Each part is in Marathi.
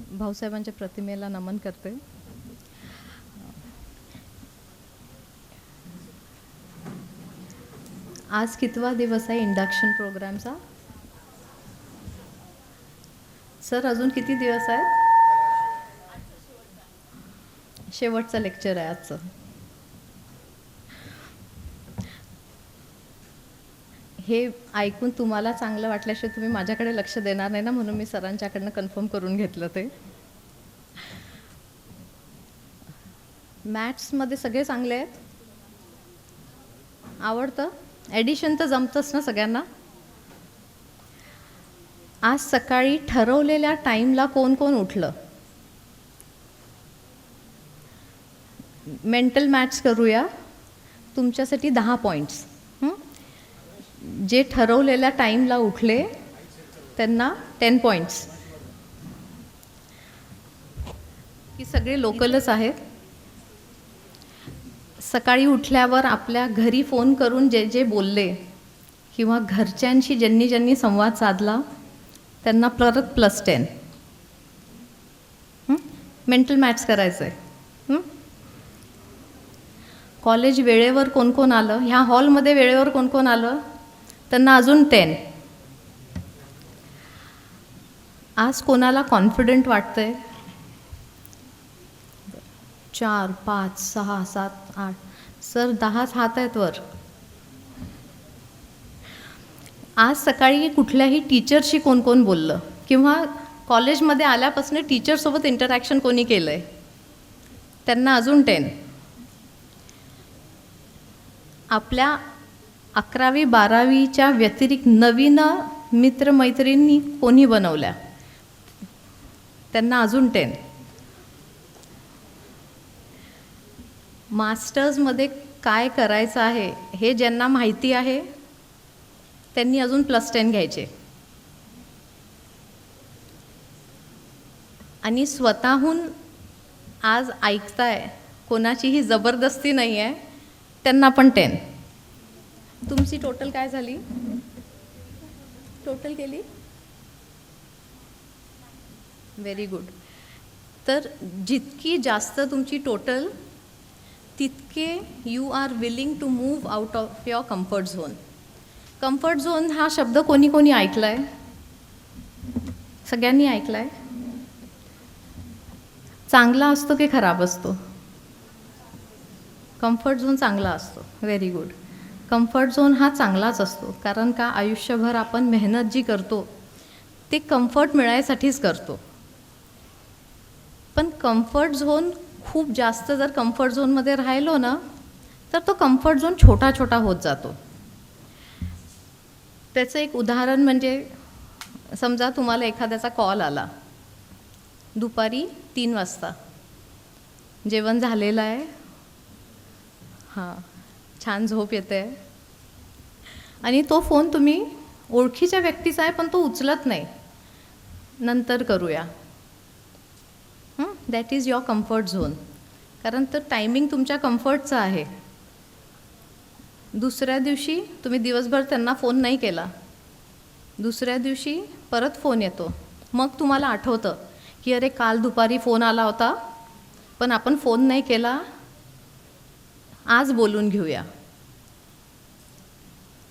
भाऊसाहेबांच्या प्रतिमेला नमन करते. आज कितवा दिवस आहे इंडक्शन प्रोग्रामचा? सर अजून किती दिवस आहेत? शेवटचं लेक्चर आहे आजचं. हे ऐकून तुम्हाला चांगलं वाटल्याशिवाय तुम्ही माझ्याकडे लक्ष देणार नाही ना, म्हणून मी सरांच्याकडनं कन्फर्म करून घेतलं. ते मॅथ्समध्ये सगळे चांगले आहेत? आवडतं? ॲडिशन तर जमतंच ना सगळ्यांना? आज सकाळी ठरवलेल्या टाईमला कोण कोण उठलं? मेंटल मॅथ्स करूया. तुमच्यासाठी 10 पॉईंट्स. जे ठरवलेल्या टाईमला उठले त्यांना 10 पॉईंट्स. ही सगळे लोकलच आहेत. सकाळी उठल्यावर आपल्या घरी फोन करून जे जे बोलले किंवा घरच्यांशी ज्यांनी ज्यांनी संवाद साधला त्यांना परत +10. मेंटल मॅथ्स करायचं आहे. कॉलेज वेळेवर कोण कोण आलं, ह्या हॉलमध्ये वेळेवर कोण कोण आलं त्यांना अजून 10. आज कोणाला कॉन्फिडंट वाटतंय? 4, 5, 6, 7, 8. सर 10च हात आहेत वर. आज सकाळी कुठल्याही टीचरशी कोण कोण बोललं किंवा कॉलेजमध्ये आल्यापासून टीचरसोबत इंटरॅक्शन कोणी केलं आहे त्यांना अजून 10. आपल्या 11वी 12वीच्या व्यतिरिक्त नवीन मित्रमैत्रिणी कोणी बनवल्या त्यांना अजून 10. मास्टर्समध्ये काय करायचं आहे हे ज्यांना माहिती आहे त्यांनी अजून +10 घ्यायचे. आणि स्वतःहून आज ऐकताय, कोणाचीही जबरदस्ती नाही आहे, त्यांना पण 10. तुमची टोटल काय झाली? टोटल केली? Very good. तर जितकी जास्त तुमची टोटल तितके you are willing to move out of your comfort zone. Comfort zone हा शब्द कोणी कोणी ऐकला आहे? सगळ्यांनी ऐकला आहे? चांगला असतो की खराब असतो? कम्फर्ट झोन चांगला असतो. Very good. कम्फर्ट झोन हा चांगलाच असतो. कारण का, आयुष्यभर आपण मेहनत जी करतो ते कम्फर्ट मिळायसाठीच करतो. पण कम्फर्ट झोन खूप जास्त जर कम्फर्ट झोनमध्ये राहिलो ना तर तो कम्फर्ट झोन छोटा छोटा होत जातो. त्याचं एक उदाहरण म्हणजे, समजा तुम्हाला एखाद्याचा कॉल आला दुपारी 3 वाजता, जेवण झालेलं आहे, हां छान झोप येते आहे, आणि तो फोन तुम्ही ओळखीच्या व्यक्तीचा आहे पण तो उचलत नाही, नंतर करूया. That is your comfort zone. कारण तर टायमिंग तुमच्या कम्फर्टचा आहे. दुसऱ्या दिवशी तुम्ही दिवसभर त्यांना फोन नाही केला, दुसऱ्या दिवशी परत फोन येतो, मग तुम्हाला आठवतं की अरे काल दुपारी फोन आला होता पण आपण फोन नाही केला, आज बोलून घेऊया.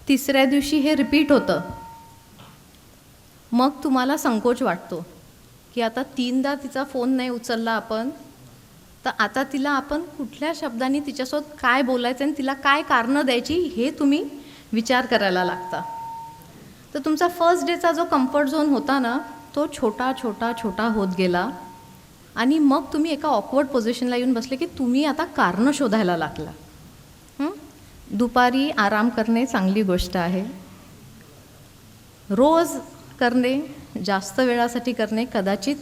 तिसऱ्या दिवशी हे रिपीट होतं, मग तुम्हाला संकोच वाटतो की आता 3दा तिचा फोन नाही उचलला आपण, तर आता तिला आपण कुठल्या शब्दांनी तिच्यासोबत काय बोलायचं आणि तिला काय कारणं द्यायची हे तुम्ही विचार करायला लागता. तर तुमचा फर्स्ट डेचा जो कम्फर्ट झोन होता ना तो छोटा छोटा छोटा होत गेला आणि मग तुम्ही एका ऑकवर्ड पोझिशनला येऊन बसले की तुम्ही आता कारणं शोधायला लागला. दुपारी आराम करणे चांगली गोष्ट आहे. रोज करणे, जास्त वेळासाठी करणे कदाचित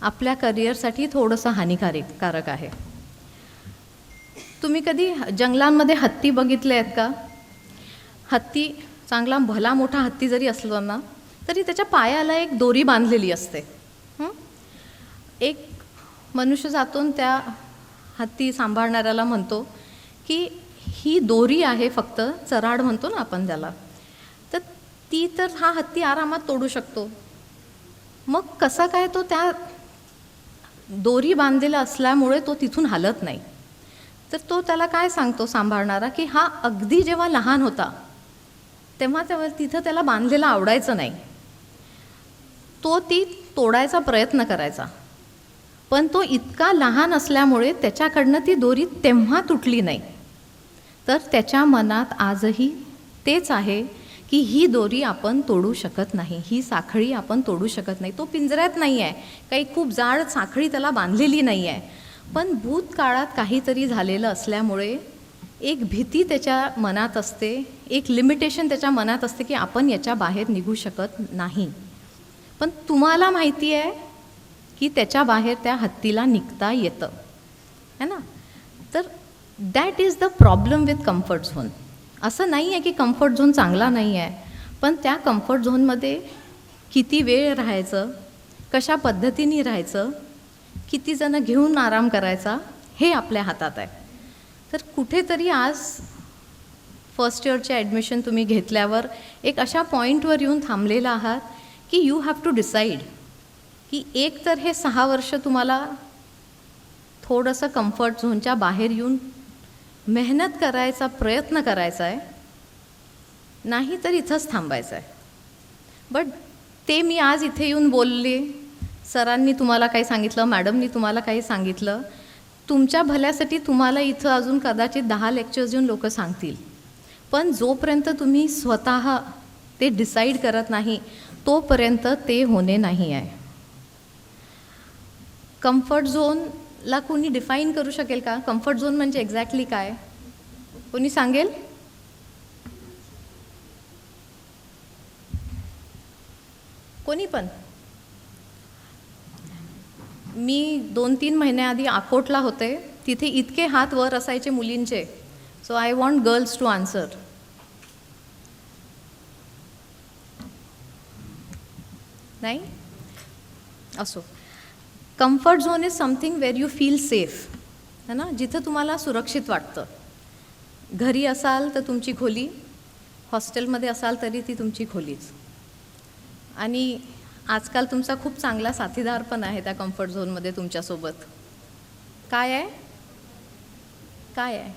आपल्या करिअरसाठी थोडंसं हानिकारक आहे. तुम्ही कधी जंगलांमध्ये हत्ती बघितले आहेत का? हत्ती चांगला भला मोठा हत्ती जरी असलो ना तरी त्याच्या पायाला एक दोरी बांधलेली असते. एक मनुष्य जातो त्या हत्ती सांभाळणाऱ्याला म्हणतो की ही दोरी आहे, फक्त चराड म्हणतो ना आपण त्याला, तर ती तर हा हत्ती आरामात तोडू शकतो. मग कसा काय तो त्या दोरी बांधलेला असल्यामुळे तो तिथून हलत नाही. तर तो त्याला काय सांगतो सांभाळणारा, की हा अगदी जेव्हा लहान होता तेव्हा तिथं त्याला बांधलेलं आवडायचं नाही. तो ती तोडायचा प्रयत्न करायचा, पण तो इतका लहान असल्यामुळे त्याच्याकडनं ती दोरी तेव्हा तुटली नाही. तर त्याच्या मनात आजही तेच आहे की ही दोरी आपण तोडू शकत नाही, ही साखळी आपण तोडू शकत नाही. तो पिंजऱ्यात नाही आहे, काही खूप जाड साखळी त्याला बांधलेली नाही आहे, पण भूतकाळात काहीतरी झालेलं असल्यामुळे एक भीती त्याच्या मनात असते, एक लिमिटेशन त्याच्या मनात असते की आपण याच्या बाहेर निघू शकत नाही. पण तुम्हाला माहिती आहे की त्याच्या बाहेर त्या हत्तीला निघता येतं, है ना. तर that is the problem with comfort zone. असं नाही आहे की कम्फर्ट झोन चांगला नाही आहे, पण त्या कम्फर्ट झोनमध्ये किती वेळ राहायचं, कशा पद्धतीने राहायचं, किती जण घेऊन आराम करायचा, हे आपल्या हातात आहे. तर कुठेतरी आज फर्स्ट इयरचे ॲडमिशन तुम्ही घेतल्यावर एक अशा पॉईंटवर येऊन थांबलेला आहात की यू हॅव टू डिसाईड की एक तर हे 6 वर्ष तुम्हाला थोडंसं कम्फर्ट झोनच्या बाहेर येऊन मेहनत करायचा प्रयत्न करायचा आहे, नाही तर इथंच थांबायचं आहे. बट ते मी आज इथे येऊन बोलले, सरांनी तुम्हाला काही सांगितलं, मॅडमनी तुम्हाला काही सांगितलं, तुमच्या भल्यासाठी तुम्हाला इथं अजून कदाचित 10 लेक्चर्स येऊन लोक सांगतील, पण जोपर्यंत तुम्ही स्वतः ते डिसाईड करत नाही तोपर्यंत ते होणे नाही आहे. कम्फर्ट झोनला कोणी डिफाईन करू शकेल का? कम्फर्ट झोन म्हणजे एक्झॅक्टली काय? कोणी सांगेल? कोणी पण? मी 2-3 महिन्याआधी अकोटला होते, तिथे इतके हात वर असायचे मुलींचे. So I want girls to answer. नाही? असो. Comfort zone is something where you feel safe, है ना, जिथं तुम्हाला सुरक्षित वाटतं. घरी असाल तर तुमची खोली, हॉस्टेलमध्ये असाल तरी ती तुमची खोलीच. आणि आजकाल तुमचा खूप चांगला साथीदार पण आहे त्या कम्फर्ट झोनमध्ये तुमच्यासोबत. काय आहे? काय आहे?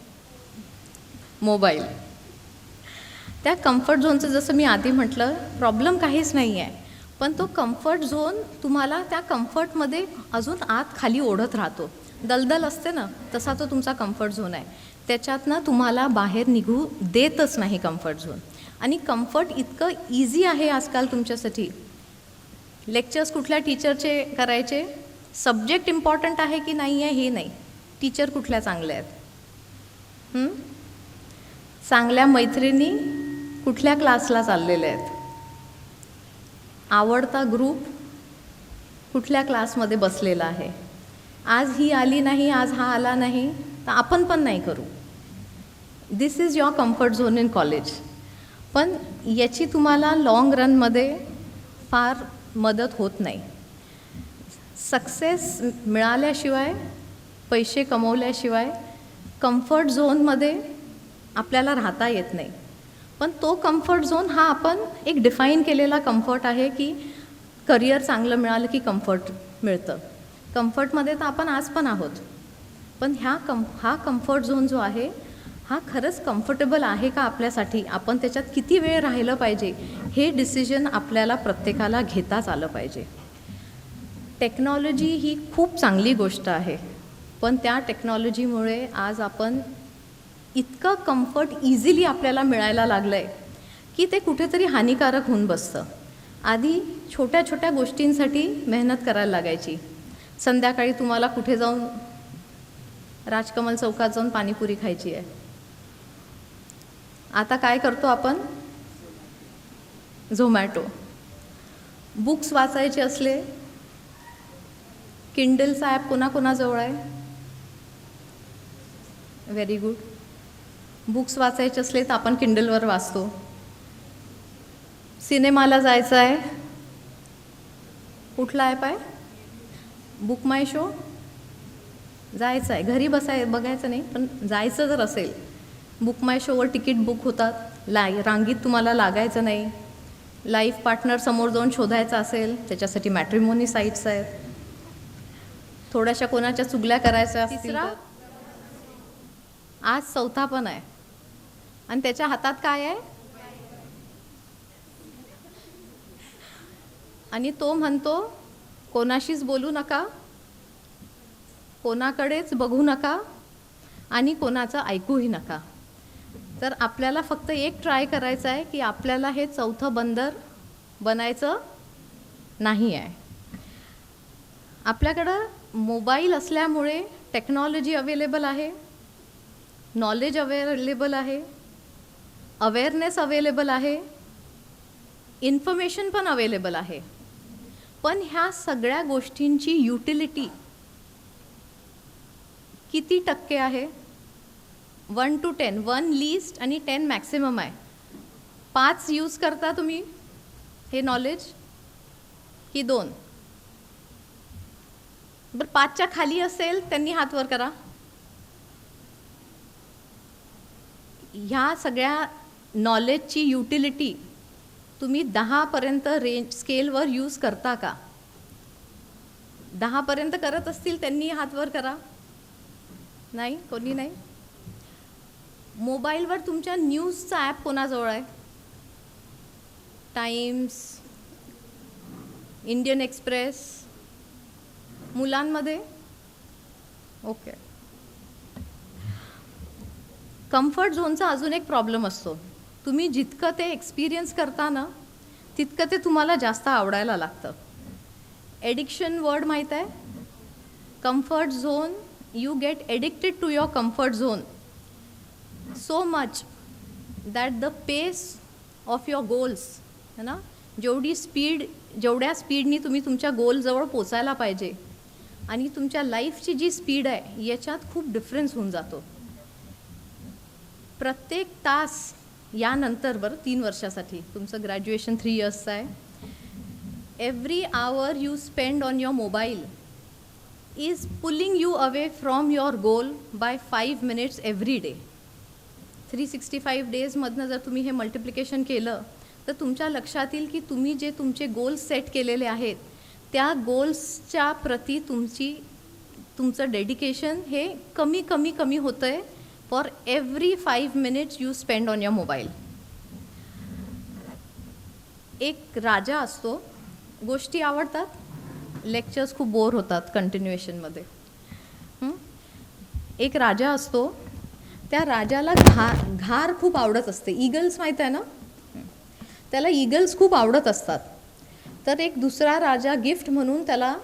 मोबाईल. त्या कम्फर्ट झोनचं जसं मी आधी म्हटलं, प्रॉब्लेम काहीच नाही आहे, पण तो कम्फर्ट झोन तुम्हाला त्या कम्फर्टमध्ये अजून आत खाली ओढत राहतो. दलदल असते ना, तसा तो तुमचा कम्फर्ट झोन आहे. त्याच्यातनं तुम्हाला बाहेर निघू देतच नाही कम्फर्ट झोन. आणि कम्फर्ट इतकं इझी आहे आजकाल तुमच्यासाठी. लेक्चर्स कुठल्या टीचरचे करायचे, सब्जेक्ट इम्पॉर्टंट आहे की नाही आहे हे नाही, टीचर कुठल्या चांगल्या आहेत, चांगल्या मैत्रिणी कुठल्या क्लासला चाललेल्या आहेत, आवडता ग्रुप कुठल्या क्लासमध्ये बसलेला आहे. आज ही आली नाही, आज हा आला नाही, तर आपण पण नाही करू. This is your comfort zone in college. पण याची तुम्हाला लाँग रनमध्ये फार मदत होत नाही. सक्सेस मिळाल्याशिवाय, पैसे कमवल्याशिवाय कम्फर्ट झोनमध्ये आपल्याला राहता येत नाही. पण तो कम्फर्ट झोन हा आपण एक डिफाईन केलेला कम्फर्ट आहे की करिअर चांगलं मिळालं की कम्फर्ट मिळतं. कम्फर्टमध्ये तर आपण आज पण आहोत, पण हा कम्फर्ट झोन जो आहे हा खरंच कम्फर्टेबल आहे का आपल्यासाठी, आपण त्याच्यात किती वेळ राहिलं पाहिजे, हे डिसिजन आपल्याला प्रत्येकाला घेताच आलं पाहिजे. टेक्नॉलॉजी ही खूप चांगली गोष्ट आहे, पण त्या टेक्नॉलॉजीमुळे आज आपण इतकं कम्फर्ट इझिली आपल्याला मिळायला लागलं आहे की ते कुठेतरी हानिकारक होऊन बसतं. आधी छोट्या छोट्या गोष्टींसाठी मेहनत करायला लागायची. संध्याकाळी तुम्हाला कुठे जाऊन राजकमल चौकात जाऊन पाणीपुरी खायची आहे. आता काय करतो आपण? झोमॅटो. बुक्स वाचायचे असले, किंडलचा ॲप कोणाकोणाजवळ आहे? Very good. बुक्स वाचायचे असले तर आपण किंडलवर वाचतो. सिनेमाला जायचं आहे, कुठला ॲप आहे? बुक माय शो. जायचं आहे, घरी बघायचं नाही, पण जायचं जर असेल, बुक माय शोवर तिकीट बुक होतात, रांगीत तुम्हाला लागायचं नाही. लाईफ पार्टनर समोर जाऊन शोधायचा असेल, त्याच्यासाठी मॅट्रिमोनी साईट्स आहेत. थोड्याशा कोणाच्या चुगल्या करायच्या असतील तर. आज चौथा पण आहे आणि त्याच्या हातात काय आहे आणि तो म्हणतो कोणाशीच बोलू नका, कोणाकडेच बघू नका आणि कोणाचं ऐकूही नका. तर आपल्याला फक्त एक ट्राय करायचं आहे की आपल्याला हे चौथं बंदर बनायचं नाही आहे. आपल्याकडं मोबाईल असल्यामुळे टेक्नॉलॉजी अवेलेबल आहे, नॉलेज अवेलेबल आहे, अवेअरनेस अवेलेबल आहे, इन्फॉर्मेशन पण अवेलेबल आहे. पण ह्या सगळ्या गोष्टींची युटिलिटी किती टक्के आहे? 1 to 10. 1 लीस्ट आणि 10 मॅक्सिमम आहे. 5 यूज करता तुम्ही हे नॉलेज की 2? बरं, 5च्या खाली असेल त्यांनी हात वर करा. ह्या सगळ्या नॉलेजची युटिलिटी तुम्ही 10पर्यंत रेंज स्केलवर यूज करता का? 10पर्यंत करत असतील त्यांनी हात वर करा. नाही, कोणी नाही. मोबाईलवर तुमच्या न्यूजचा ॲप कोणाजवळ आहे? Times, Indian express. मुलांमध्ये ओके. कम्फर्ट झोनचा अजून एक प्रॉब्लेम असतो. तुम्ही जितकं ते एक्सपिरियन्स करता ना तितकं ते तुम्हाला जास्त आवडायला लागतं. एडिक्शन वर्ड माहीत आहे? Comfort zone. You get addicted to your comfort zone so much that the pace of your goals है ना, जेवढ्या स्पीडनी तुम्ही तुमच्या गोलजवळ पोचायला पाहिजे आणि तुमच्या लाईफची जी स्पीड आहे याच्यात खूप डिफरन्स होऊन जातो. प्रत्येक तास यानंतर, बरं 3 वर्षासाठी तुमचं ग्रॅज्युएशन 3 इयर्सचं आहे, every hour you spend on your mobile is pulling you away from your goal by 5 minutes every day. 365 डेजमधनं जर तुम्ही हे मल्टिप्लिकेशन केलं तर तुमच्या लक्षात येईल की तुम्ही जे तुमचे गोल्स सेट केलेले आहेत त्या गोल्सच्या प्रती तुमचं डेडिकेशन हे कमी कमी कमी होतं आहे for every 5 minutes you spend on your mobile. एक राजा असतो. गोष्टी आवडतात, लेक्चर्स खूप बोर होतात कंटिन्युएशनमध्ये. एक राजा असतो. त्या राजाला घार खूप आवडत असते. ईगल्स माहीत आहे ना, त्याला ईगल्स खूप आवडत असतात. तर एक दुसरा राजा गिफ्ट म्हणून त्याला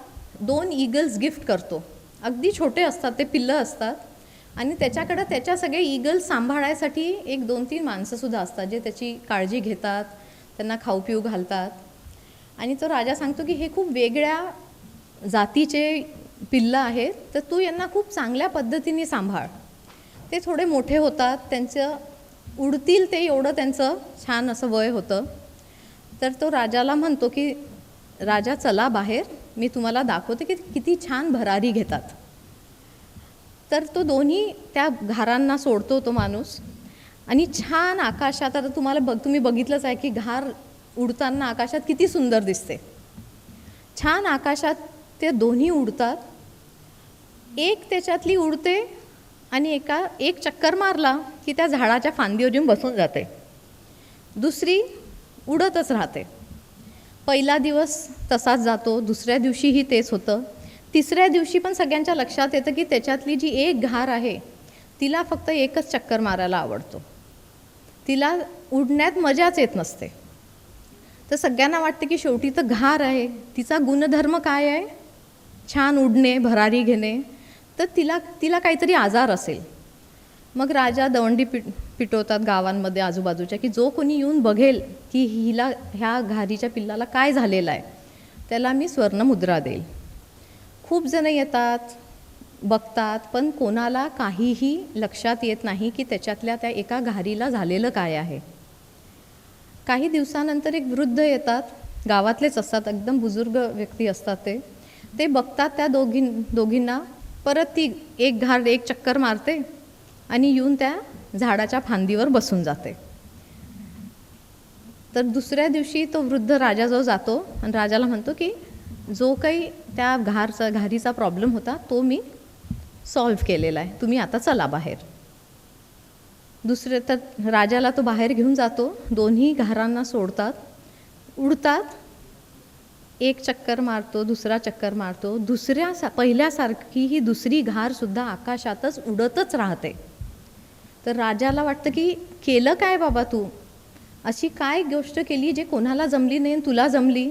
2 ईगल्स गिफ्ट करतो. अगदी छोटे असतात ते, पिल्लं असतात आणि त्याच्याकडं त्याच्या सगळे ईगल्स सांभाळायसाठी 1-2-3 माणसंसुद्धा असतात जे त्याची काळजी घेतात, त्यांना खाऊ पिऊ घालतात. आणि तो राजा सांगतो की हे खूप वेगळ्या जातीचे पिल्लं आहेत, तर तू यांना खूप चांगल्या पद्धतीने सांभाळ. ते थोडे मोठे होतात, त्यांचं उडतील ते एवढं त्यांचं छान असं वय होतं. तर तो राजाला म्हणतो की राजा चला बाहेर, मी तुम्हाला दाखवते की किती छान भरारी घेतात. तर तो दोन्ही त्या घारांना सोडतो तो माणूस आणि छान आकाशात, आता तुम्ही बघितलंच आहे की घार उडताना आकाशात किती सुंदर दिसते. छान आकाशात ते दोन्ही उडतात. एक त्याच्यातली उडते आणि एक चक्कर मारला की त्या झाडाच्या फांदीवर येऊन बसून जाते. दुसरी उडतच राहते. पहिला दिवस तसाच जातो, दुसऱ्या दिवशीही तेच होतं. तिसऱ्या दिवशी पण सगळ्यांच्या लक्षात येतं की त्याच्यातली जी एक घार आहे तिला फक्त एकच चक्कर मारायला आवडतो, तिला उडण्यात मजाच येत नसते. तर सगळ्यांना वाटते की शेवटी तर घार आहे, तिचा गुणधर्म काय आहे? छान उडणे, भरारी घेणे. तर तिला काहीतरी आजार असेल. मग राजा दवंडी पिटवतात गावांमध्ये आजूबाजूच्या की जो कोणी येऊन बघेल की ह्या घारीच्या पिल्लाला काय झालेलं आहे त्याला मी स्वर्णमुद्रा देईल. खूप जण येतात, बघतात, पण कोणाला काहीही लक्षात येत नाही की त्याच्यातल्या त्या एका घारीला झालेलं काय आहे. काही दिवसानंतर एक वृद्ध येतात, गावातलेच असतात, एकदम बुजुर्ग व्यक्ती असतात. ते बघतात त्या दोघींना. परत ती एक घार एक चक्कर मारते आणि येऊन त्या झाडाच्या फांदीवर बसून जाते. तर दुसऱ्या दिवशी तो वृद्ध राजाजवळ जातो आणि राजाला म्हणतो की जो काही त्या घारीचा प्रॉब्लेम होता तो मी सॉल्व्ह केलेला आहे, तुम्ही आता चला बाहेर. दुसरे तर राजाला तो बाहेर घेऊन जातो, दोन्ही घारांना सोडतात, उडतात. एक चक्कर मारतो, दुसरा चक्कर मारतो, पहिल्यासारखी ही दुसरी घारसुद्धा आकाशातच उडतच राहते. तर राजाला वाटतं की केलं काय बाबा तू, अशी काय गोष्ट केली जे कोणाला जमली नाही आणि तुला जमली.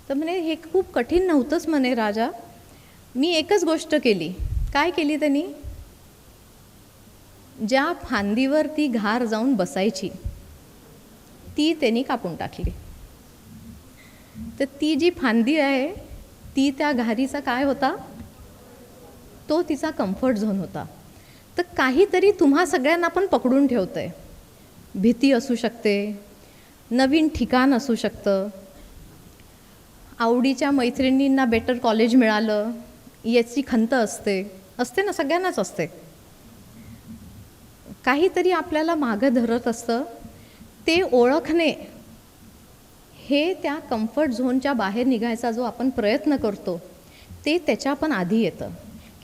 तर म्हणे हे खूप कठीण नव्हतंच म्हणे राजा, मी एकच गोष्ट केली. काय केली त्यांनी, ज्या फांदीवर ती घार जाऊन बसायची ती त्यांनी कापून टाकली. तर ती जी फांदी आहे ती त्या घारीचा काय होता, तो तिचा कम्फर्ट झोन होता. तर काहीतरी तुम्हा सगळ्यांना पण पकडून ठेवतंय. भीती असू शकते, नवीन ठिकाण असू शकतं, आवडीच्या मैत्रिणींना बेटर कॉलेज मिळालं याची खंत असते ना, सगळ्यांनाच असते. काहीतरी आपल्याला मागं धरत असतं, ते ओळखणे हे त्या कम्फर्ट झोनच्या बाहेर निघायचा जो आपण प्रयत्न करतो ते त्याच्या पण आधी येतं.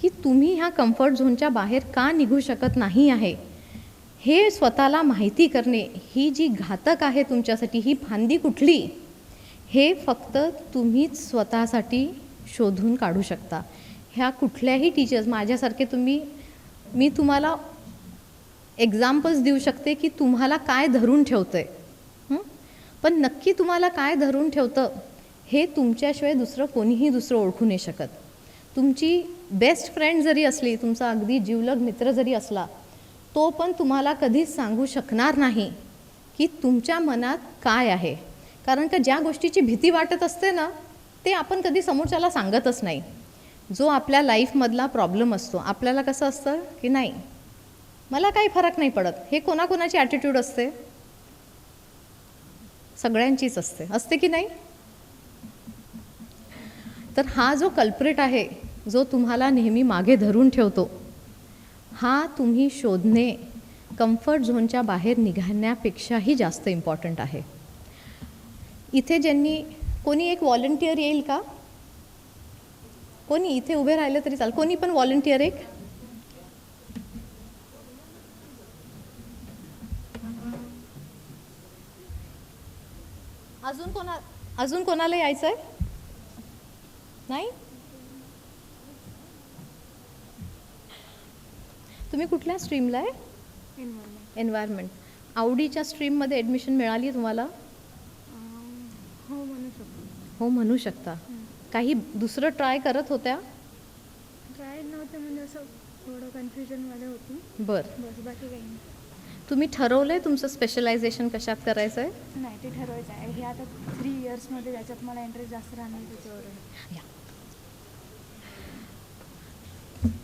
की तुम्ही ह्या कम्फर्ट झोनच्या बाहेर का निघू शकत नाही आहे हे स्वतःला माहिती करणे, ही जी घातक आहे तुमच्यासाठी ही फांदी कुठली, हे फक्त तुम्हीच स्वतःसाठी शोधून काढू शकता. ह्या कुठल्याही टीचर्स माझ्यासारखे मी तुम्हाला एक्झाम्पल्स देऊ शकते की तुम्हाला काय धरून ठेवतं आहे, पण नक्की तुम्हाला काय धरून ठेवतं हे तुमच्याशिवाय कोणीही दुसरं ओळखू नाही शकत. तुमची बेस्ट फ्रेंड जरी असली, तुमचा अगदी जिवलग मित्र जरी असला, तो पण तुम्हाला कधीच सांगू शकणार नाही की तुमच्या मनात काय आहे. कारण का ज्या गोष्टीची भीती वाटत असते ना, ते आपण कधी समोरच्याला सांगतच नाही. जो आपल्या लाईफमधला प्रॉब्लेम असतो, आपल्याला कसं असतं की नाही मला काही फरक नाही पडत, हे कोणाकोणाची ॲटिट्यूड असते, सगळ्यांचीच असते की नाही. तर हा जो कल्प्रिट आहे, जो तुम्हाला नेहमी मागे धरून ठेवतो, हा तुम्ही शोधणे कम्फर्ट झोनच्या बाहेर निघण्यापेक्षाही जास्त इम्पॉर्टंट आहे. इथे कोणी एक व्हॉलंटियर येईल का, कोणी इथे उभे राहिले तरी चालेल, कोणी पण व्हॉलंटियर एक. अजून कोणाला यायचं आहे, नाही. तुम्ही कुठल्या स्ट्रीमला आहे, एन्व्हायरमेंट. आवडीच्या स्ट्रीममध्ये ॲडमिशन मिळाली तुम्हाला, हो म्हणू शकता. काही दुसरं ट्राय करत होत्या, ट्राय नव्हतं म्हणजे असं थोडं कन्फ्युजनमध्ये होती. बरं, बस बाकी काही नाही. तुम्ही ठरवलंय तुमचं स्पेशलायझेशन कशात करायचं आहे. नाही, ते ठरवायचं आहे. हे आता 3 इयर्समध्ये ज्याच्यात मला इंटरेस्ट जास्त राहणार त्याच्यावर आहे.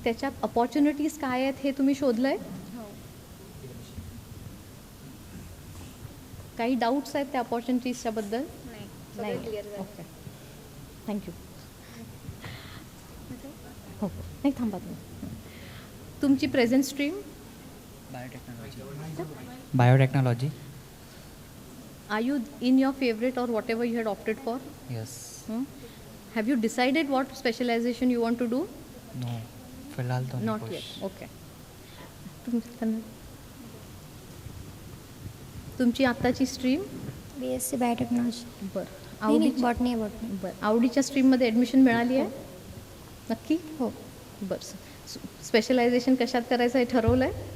त्याच्यात अपॉर्च्युनिटीज काय आहेत हे तुम्ही शोधलंय. हो. काही डाऊट्स आहेत त्या अपॉर्च्युनिटीजच्या बद्दल. नाही, क्लिअर झालं. Okay, thank you. हो नाही, थांबा तुम्ही. तुमची present stream biotechnology. Are you in your favorite or whatever you had opted for? Yes. Have you decided what specialization you want to do? No. फिलहाल तो Not yet. Okay. तुमची आत्ताची स्ट्रीम BSc बायोटेक्नॉलॉजी. बरं, बॉटनी. बरं, आवडीच्या स्ट्रीममध्ये ॲडमिशन मिळाली आहे नक्की. हो. बरं, स्पेशलायझेशन कशात करायचं आहे ठरवलं आहे.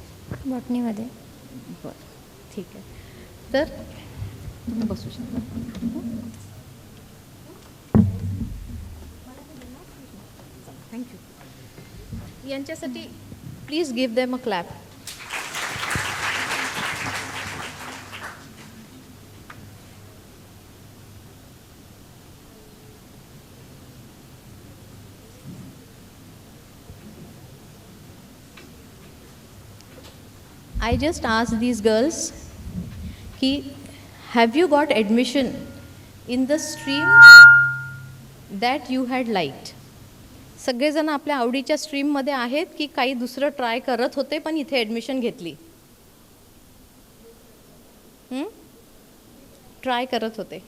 बॉटनीमध्ये. बरं, ठीक आहे. तर तुम्ही बसू शकता. थँक्यू. यांच्यासाठी please give them a clap. I just asked these girls कि have you got admission in the stream that you had liked. सगळेजण आपल्या आवडीच्या स्ट्रीममध्ये आहेत की काही दुसरं ट्राय करत होते पण इथे ॲडमिशन घेतली. ट्राय करत होते.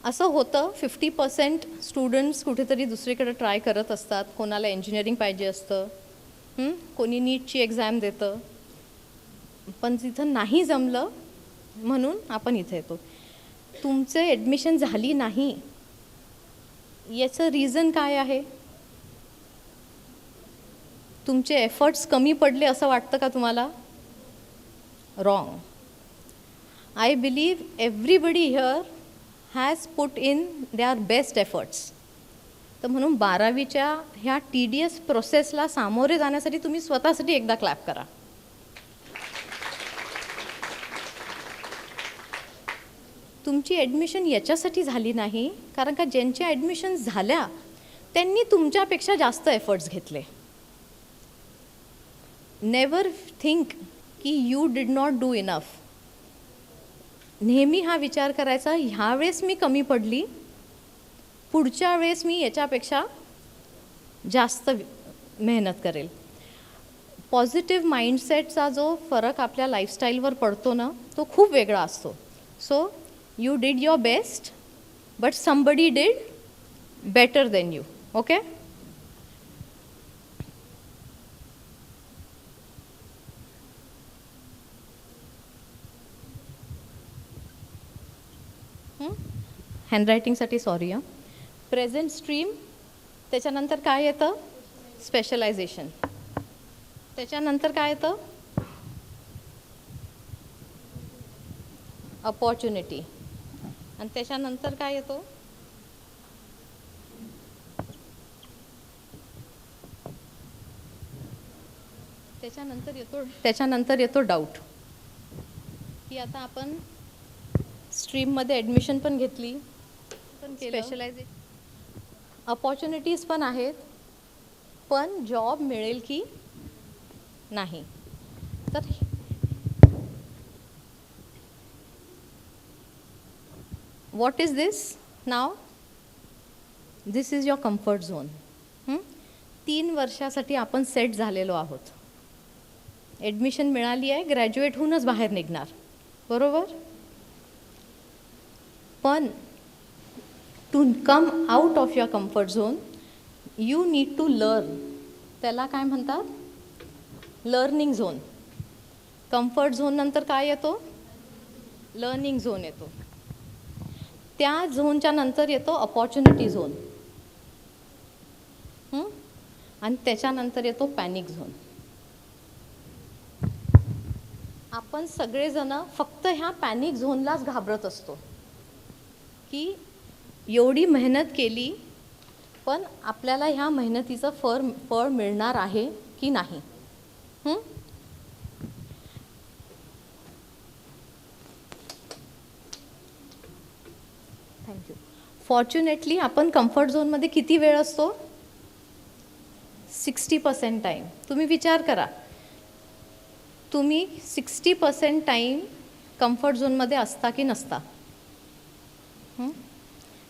असं होतं 50% स्टुडंट्स कुठेतरी दुसरीकडे ट्राय करत असतात. कोणाला इंजिनिअरिंग पाहिजे असतं, कोणी नीटची एक्झाम देतं, पण तिथं नाही जमलं म्हणून आपण इथे येतो. तुमचं ॲडमिशन झाली नाही याचं रिझन काय आहे? तुमचे एफर्ट्स कमी पडले असं वाटतं का तुम्हाला? Wrong. I believe everybody here has put in their best efforts. तर म्हणून 12वीच्या ह्या TDS प्रोसेसला सामोरे जाण्यासाठी तुम्ही स्वतःसाठी एकदा क्लॅप करा. तुमची ॲडमिशन याच्यासाठी झाली नाही कारण का ज्यांच्या ॲडमिशन झाल्या त्यांनी तुमच्यापेक्षा जास्त एफर्ट्स घेतले. नेवर थिंक की you did not do enough. नेहमी हा विचार करायचा, ह्यावेळेस मी कमी पडली, पुढच्या वेळेस मी याच्यापेक्षा जास्त मेहनत करेल. पॉझिटिव्ह माइंडसेटचा जो फरक आपल्या लाईफस्टाईलवर पडतो ना, तो खूप वेगळा असतो. So you did your best but somebody did better than you. Okay. हँडरायटिंगसाठी सॉरी हां. प्रेझेंट स्ट्रीम, त्याच्यानंतर काय येतं? स्पेशलायझेशन. त्याच्यानंतर काय येतं? अपॉर्च्युनिटी. आणि त्याच्यानंतर काय येतो? त्याच्यानंतर येतो डाऊट. की आता आपण स्ट्रीममध्ये ॲडमिशन पण घेतली, पण स्पेशलायझेशन, अपॉर्च्युनिटीज पण आहेत, पण जॉब मिळेल की नाही. तर what is this now? This is your comfort zone. 3 वर्षासाठी आपण सेट झालेलो आहोत. ॲडमिशन मिळाली आहे, ग्रॅज्युएट होऊनच बाहेर निघणार, बरोबर? पण to come out of your comfort zone you need to learn. त्याला काय म्हणतात? Learning zone. कम्फर्ट झोन नंतर काय येतो? लर्निंग झोन येतो. त्या झोनच्या नंतर येतो अपॉर्च्युनिटी झोन, आणि त्याच्यानंतर येतो पॅनिक झोन. आपण सगळेजण फक्त ह्या पॅनिक झोनलाच घाबरत असतो की एवढी मेहनत केली पण आपल्याला ह्या मेहनतीचं फळ मिळणार आहे की नाही. थँक्यू. फॉर्च्युनेटली आपण कम्फर्ट झोनमध्ये किती वेळ असतो? 60% टाईम. तुम्ही विचार करा, तुम्ही 60% टाईम कम्फर्ट झोनमध्ये असता की नसता?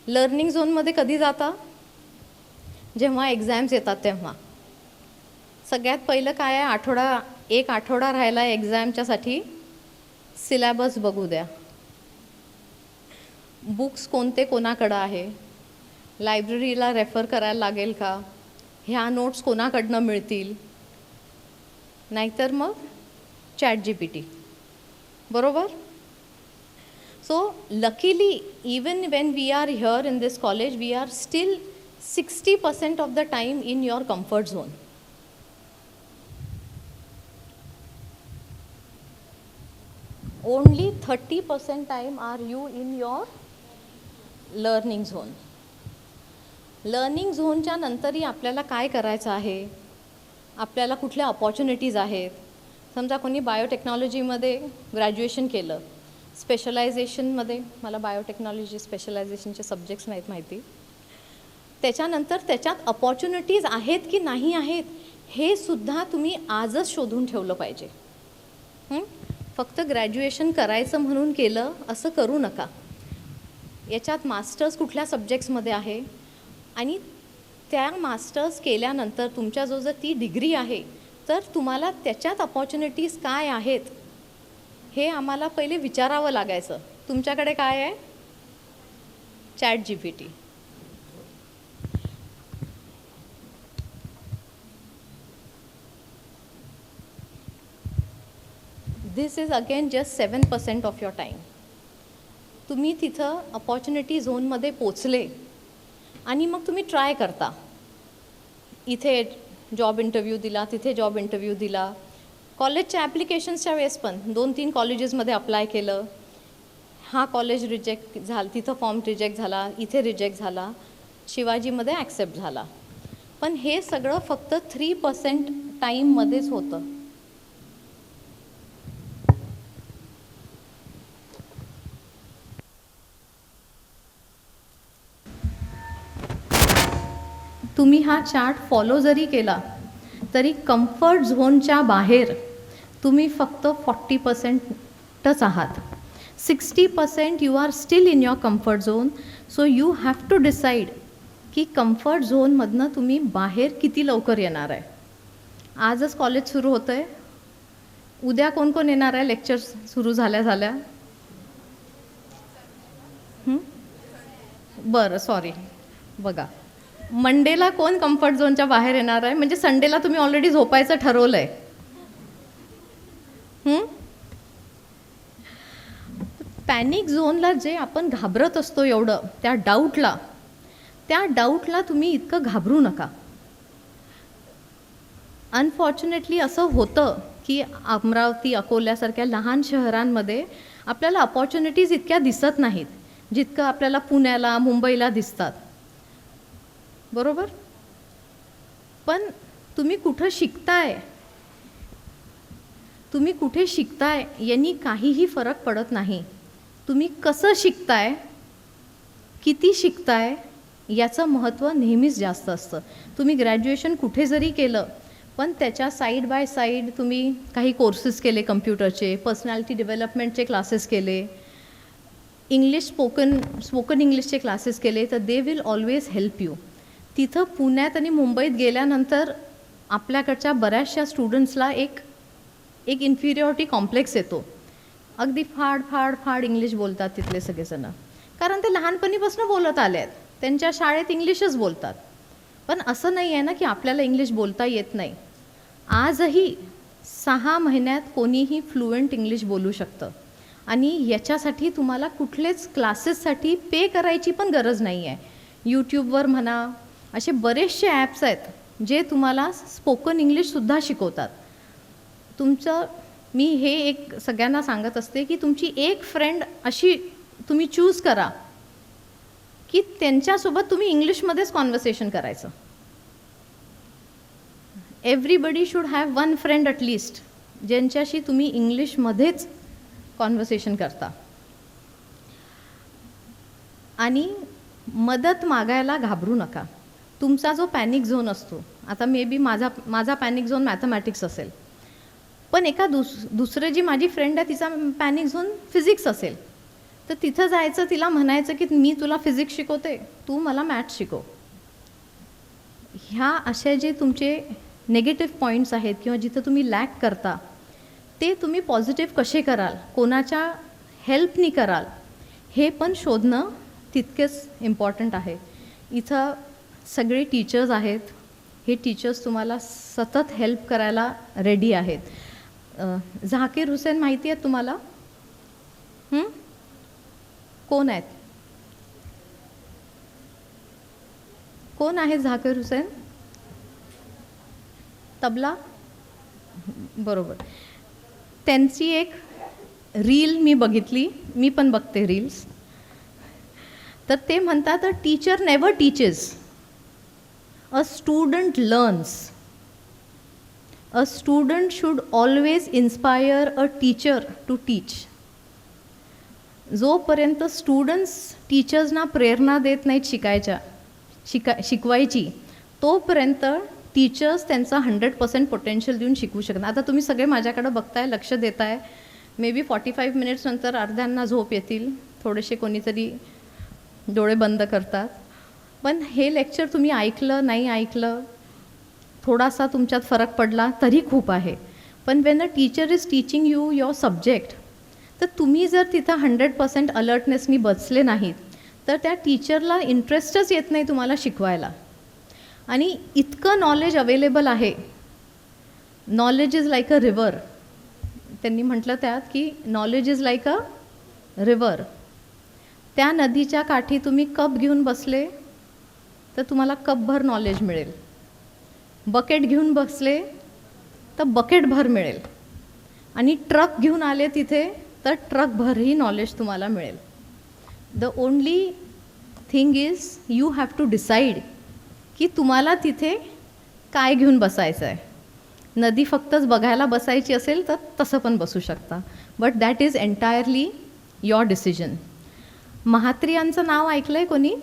लर्निंग झोनमध्ये कधी जाता? जेव्हा एक्झाम्स येतात तेव्हा. सगळ्यात पहिलं काय आहे? एक आठवडा राहिला एक्झामच्यासाठी, सिलेबस बघू द्या. बुक्स कोणते कोणाकडं आहे, लायब्ररीला रेफर करायला लागेल का, ह्या नोट्स कोणाकडनं मिळतील, नाहीतर मग ChatGPT, बरोबर? So luckily even when we are here in this college we are still 60% of the time in your comfort zone. Only 30% time are you in your learning zone. Learning झोनच्या नंतरही आपल्याला काय करायचं आहे? आपल्याला कुठल्या अपॉर्च्युनिटीज आहेत? समजा कोणी बायोटेक्नॉलॉजीमध्ये ग्रॅज्युएशन केलं, स्पेशलायझेशनमध्ये, मला बायोटेक्नॉलॉजी स्पेशलायझेशनचे सब्जेक्ट्स नाहीत माहिती, त्याच्यानंतर त्याच्यात अपॉर्च्युनिटीज आहेत की नाही आहेत हे सुद्धा तुम्ही आजच शोधून ठेवलं पाहिजे. फक्त ग्रॅज्युएशन करायचं म्हणून केलं असं करू नका. याच्यात मास्टर्स कुठल्या सब्जेक्ट्समध्ये आहे आणि त्या मास्टर्स केल्यानंतर तुमच्या जर ती डिग्री आहे तर तुम्हाला त्याच्यात अपॉर्च्युनिटीज काय आहेत हे आम्हाला पहिले विचारावं लागायचं. तुमच्याकडे काय आहे? ChatGPT. This is again just 7% of your time. तुम्ही तिथं अपॉर्च्युनिटी झोनमध्ये पोचले आणि मग तुम्ही ट्राय करता. इथे जॉब इंटरव्ह्यू दिला, तिथे जॉब इंटरव्ह्यू दिला. कॉलेजच्या ॲप्लिकेशन्सच्या वेळेस पण 2-3 कॉलेजेसमध्ये अप्लाय केलं. हा कॉलेज रिजेक्ट झाला, तिथं फॉर्म रिजेक्ट झाला, इथे रिजेक्ट झाला, शिवाजीमध्ये ॲक्सेप्ट झाला. पण हे सगळं फक्त 3% टाईममध्येच होतं. तुम्ही हा चार्ट फॉलो जरी केला तरी कम्फर्ट झोनच्या बाहेर तुम्ही फक्त 40%च आहात. 60% you are still in your comfort zone. So you have to decide की कम्फर्ट झोनमधनं तुम्ही बाहेर किती लवकर येणार आहे. आजच कॉलेज सुरू होतं आहे. उद्या कोण कोण येणार आहे लेक्चर्स सुरू झाल्या? बरं, सॉरी. बघा, मंडेला कोण कम्फर्ट झोनच्या बाहेर येणार आहे? म्हणजे संडेला तुम्ही ऑलरेडी झोपायचं ठरवलं आहे. पॅनिक झोनला जे आपण घाबरत असतो एवढं, त्या डाऊटला तुम्ही इतकं घाबरू नका. अनफॉर्च्युनेटली असं होतं की अमरावती, अकोल्यासारख्या लहान शहरांमध्ये आपल्याला अपॉर्च्युनिटीज इतक्या दिसत नाहीत जितकं आपल्याला पुण्याला, मुंबईला दिसतात. बरोबर? पण तुम्ही कुठे शिकताय यांनी काहीही फरक पडत नाही. तुम्ही कसं शिकताय, किती शिकताय याचं महत्त्व नेहमीच जास्त असतं. तुम्ही ग्रॅज्युएशन कुठे जरी केलं पण त्याच्या साईड बाय साईड तुम्ही काही कोर्सेस केले, कम्प्युटरचे, पर्सनॅलिटी डेव्हलपमेंटचे क्लासेस केले, इंग्लिश स्पोकन इंग्लिशचे क्लासेस केले, तर they will always help you. तिथं पुण्यात आणि मुंबईत गेल्यानंतर आपल्याकडच्या बऱ्याचशा स्टुडंट्सला एक इन्फिरियॉरिटी कॉम्प्लेक्स येतो. अगदी फाड इंग्लिश बोलतात तिथले सगळेजण, कारण ते लहानपणीपासून बोलत आले आहेत, त्यांच्या शाळेत इंग्लिशच बोलतात. पण असं नाही आहे ना की आपल्याला इंग्लिश बोलता येत नाही. आजही 6 महिन्यात कोणीही फ्लुएंट इंग्लिश बोलू शकतं आणि याच्यासाठी तुम्हाला कुठलेच क्लासेससाठी पे करायची पण गरज नाही आहे. यूट्यूबवर म्हणा, असे बरेचसे ॲप्स आहेत जे तुम्हाला स्पोकन इंग्लिशसुद्धा शिकवतात. मी हे एक सगळ्यांना सांगत असते की तुमची एक फ्रेंड अशी तुम्ही चूज करा की त्यांच्यासोबत तुम्ही इंग्लिशमध्येच कॉन्व्हर्सेशन करायचं. Everybody should have 1 friend at least ज्यांच्याशी तुम्ही इंग्लिशमध्येच कॉन्व्हर्सेशन करता. आणि मदत मागायला घाबरू नका. तुमचा जो पॅनिक झोन असतो, आता मे बी माझा पॅनिक झोन मॅथमॅटिक्स असेल, पण दुसरं जी माझी फ्रेंड आहे तिचा पॅनिक झोन फिजिक्स असेल, तर तिथं जायचं, तिला म्हणायचं की मी तुला फिजिक्स शिकवते, तू मला मॅथ्स शिकव. ह्या असे जे तुमचे नेगेटिव्ह पॉईंट्स आहेत किंवा जिथं तुम्ही लॅक करता, ते तुम्ही पॉझिटिव्ह कसे कराल, कोणाच्या हेल्पनी कराल, हे पण शोधणं तितकेच इम्पॉर्टंट आहे. इथं सगळे टीचर्स आहेत. हे टीचर्स तुम्हाला सतत हेल्प करायला रेडी आहेत. झाकीर हुसेन माहिती आहेत तुम्हाला? कोण आहेत? कोण आहे झाकीर हुसेन? तबला? बरोबर. त्यांची एक रील मी बघितली, मी पण बघते रील्स. तर ते म्हणतात, a teacher never teaches, a student learns. A student should always inspire a teacher to teach. जोपर्यंत स्टुडंट्स टीचर्सना प्रेरणा देत नाहीत शिकवायची, तोपर्यंत टीचर्स त्यांचा 100% पोटेन्शियल देऊन शिकवू शकतात. आता तुम्ही सगळे माझ्याकडे बघताय, लक्ष देताय. मे बी 45 मिनिट्स नंतर अर्ध्यांना झोप येतील, थोडेसे कोणीतरी डोळे बंद करतात. पण हे लेक्चर तुम्ही ऐकलं नाही ऐकलं, थोडासा तुमच्यात फरक पडला तरी खूप आहे. पण when a teacher is teaching you your subject, तर तुम्ही जर तिथं 100% अलर्टनेसनी बसले नाहीत तर त्या टीचरला इंटरेस्टच येत नाही तुम्हाला शिकवायला. आणि इतकं नॉलेज अवेलेबल आहे. Knowledge is like a river. त्यांनी म्हटलं त्यात की knowledge is like a river. त्या नदीच्या काठी तुम्ही कप घेऊन बसले तर तुम्हाला कपभर नॉलेज मिळेल. बकेट घेऊन बसले तर बकेटभर मिळेल. आणि ट्रक घेऊन आले तिथे तर ट्रकभरही नॉलेज तुम्हाला मिळेल. The only thing is you have to decide की तुम्हाला तिथे काय घेऊन बसायचं आहे. नदी फक्तच बघायला बसायची असेल तर तसं पण बसू शकता, but that is entirely your decision. Mahatri यांचं नाव ऐकलं आहे कोणी?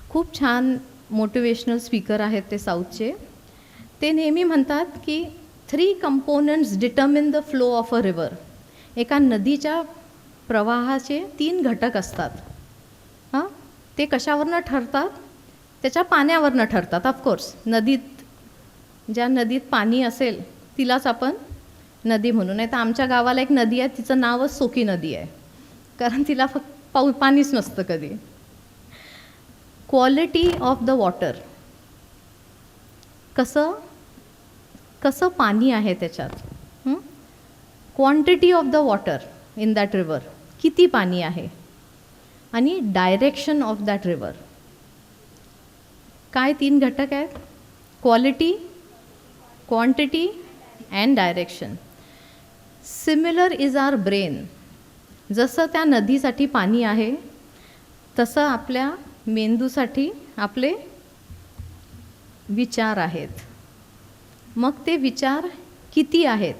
खूप छान मोटिवेशनल स्पीकर आहेत ते साऊथचे. ते नेहमी म्हणतात की 3 components determine the flow of a river. एका नदीच्या प्रवाहाचे 3 घटक असतात. हां, ते कशावरनं ठरतात? त्याच्या पाण्यावरनं ठरतात. ऑफकोर्स ज्या नदीत पाणी असेल तिलाच आपण नदी म्हणू. नाही तर आमच्या गावाला एक नदी आहे, तिचं नावच सोकी नदी आहे, कारण तिला फक्त पाणीच नसतं कधी. क्वालिटी ऑफ द वॉटर, कसं पाणी आहे त्याच्यात. Quantity of the water in that river, किती पाणी आहे. आणि डायरेक्शन ऑफ दॅट रिव्हर. काय 3 घटक आहेत? Quality, quantity and direction. Similar is our brain. जसं त्या नदीसाठी पाणी आहे तसं आपल्या मेंदूसाठी आपले विचार आहेत. मग ते विचार किती आहेत,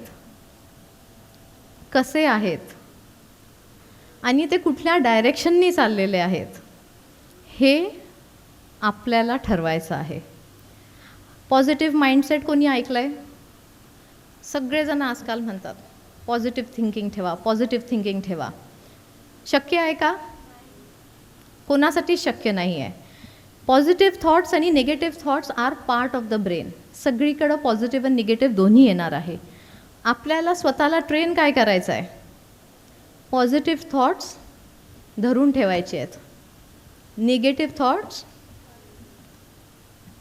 कसे आहेत आणि ते कुठल्या डायरेक्शननी चाललेले आहेत, हे आपल्याला ठरवायचं आहे. पॉझिटिव्ह माइंडसेट कोणी ऐकलं आहे? सगळेजण आजकाल म्हणतात पॉझिटिव्ह थिंकिंग ठेवा, पॉझिटिव्ह थिंकिंग ठेवा. शक्य आहे का? कोणासाठी शक्य नाही आहे. पॉझिटिव्ह थॉट्स आणि negative thoughts are part of the brain. सगळीकडं पॉझिटिव्ह आणि निगेटिव्ह दोन्ही येणार आहे. आपल्याला स्वतःला ट्रेन काय करायचं आहे? पॉझिटिव्ह थॉट्स धरून ठेवायचे आहेत, निगेटिव्ह थॉट्स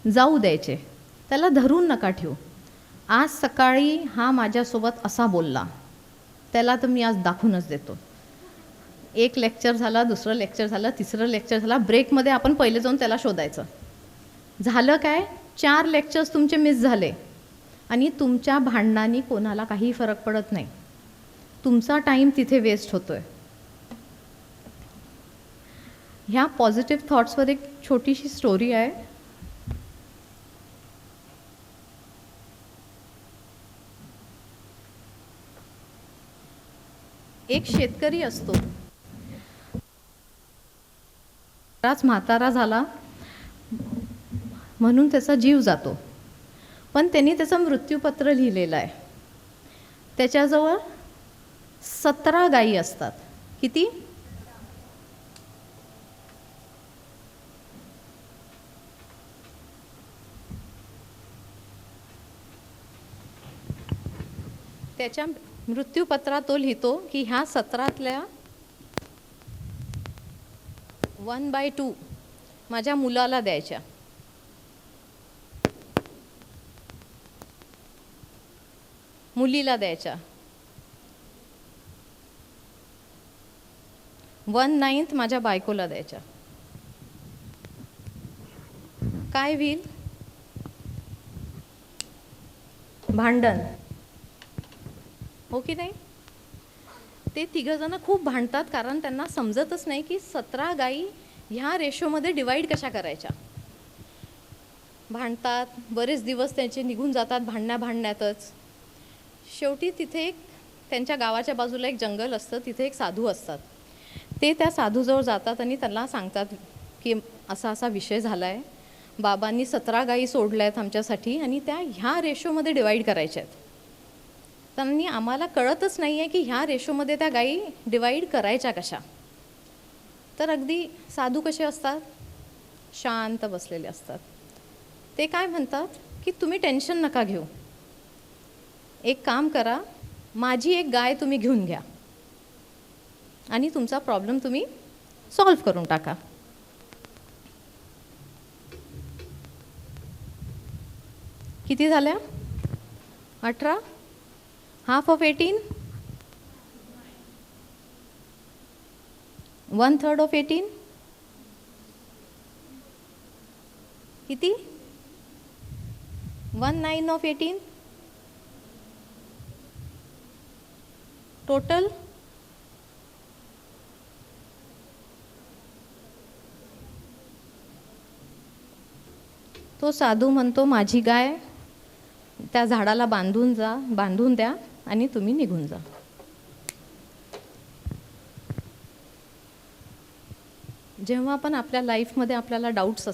जाऊ द्यायचे. त्याला धरून नका ठेवू. आज सकाळी हा माझ्यासोबत असा बोलला, त्याला तर मी आज दाखवूनच देतो. एक लेक्चर झाला, दुसरं लेक्चर झालं, तिसरं लेक्चर झाला. ब्रेकमध्ये आपण पहिले जाऊन त्याला शोधायचं. झालं काय? 4 लेक्चर्स तुमचे मिस झाले आणि तुमच्या भांडणाने कोणाला काही फरक पडत नाही. तुमचा टाईम तिथे वेस्ट होतोय. ह्या पॉझिटिव्ह थॉट्सवर एक छोटीशी स्टोरी आहे. एक शेतकरी असतो, बराच म्हातारा झाला म्हणून त्याचा जीव जातो. पण त्यांनी त्याचं मृत्यूपत्र लिहिलेलं आहे. त्याच्याजवळ 17 गायी असतात. किती? त्याच्या मृत्यूपत्रात तो लिहितो की ह्या 17तल्या 1/2 माझ्या मुलाला द्यायच्या, मुलीला द्यायच्या, 1/9 माझ्या बायकोला द्यायच्या. काय होईल? भांडण, हो की नाही? ते 3 जण खूप भांडतात कारण त्यांना समजतच नाही की 17 गायी ह्या रेशोमध्ये डिवाईड कशा करायच्या. भांडतात, बरेच दिवस त्यांचे निघून जातात भांडण्यातच. शेवटी तिथे त्यांच्या गावाच्या बाजूला एक जंगल असतं, तिथे एक साधू असतात. ते त्या साधूजवळ जातात आणि त्यांना सांगतात की असा असा विषय झाला आहे, बाबांनी 17 गायी सोडल्या आहेत आमच्यासाठी आणि त्या ह्या रेशोमध्ये डिवाईड करायच्या आहेत. त्यांनी आम्हाला कळतच नाही आहे की ह्या रेशोमध्ये त्या गायी डिवाईड करायच्या कशा. तर अगदी साधू कसे असतात? शांत बसलेले असतात. ते काय म्हणतात की तुम्ही टेन्शन नका घेऊ, एक काम करा, माझी एक गाय तुम्ही घेऊन घ्या आणि तुमचा प्रॉब्लेम तुम्ही सॉल्व करून टाका. किती झाल्या? 18. Half of 18. 1/3 ऑफ 18. किती? 1/9 ऑफ 18. टोटल तो साधू म्हणतो माझी गाय त्या झाडाला बांधून द्या आणि तुम्ही निघून जा. जेव्हा पण आपल्या लाईफमध्ये आपल्याला डाऊट्स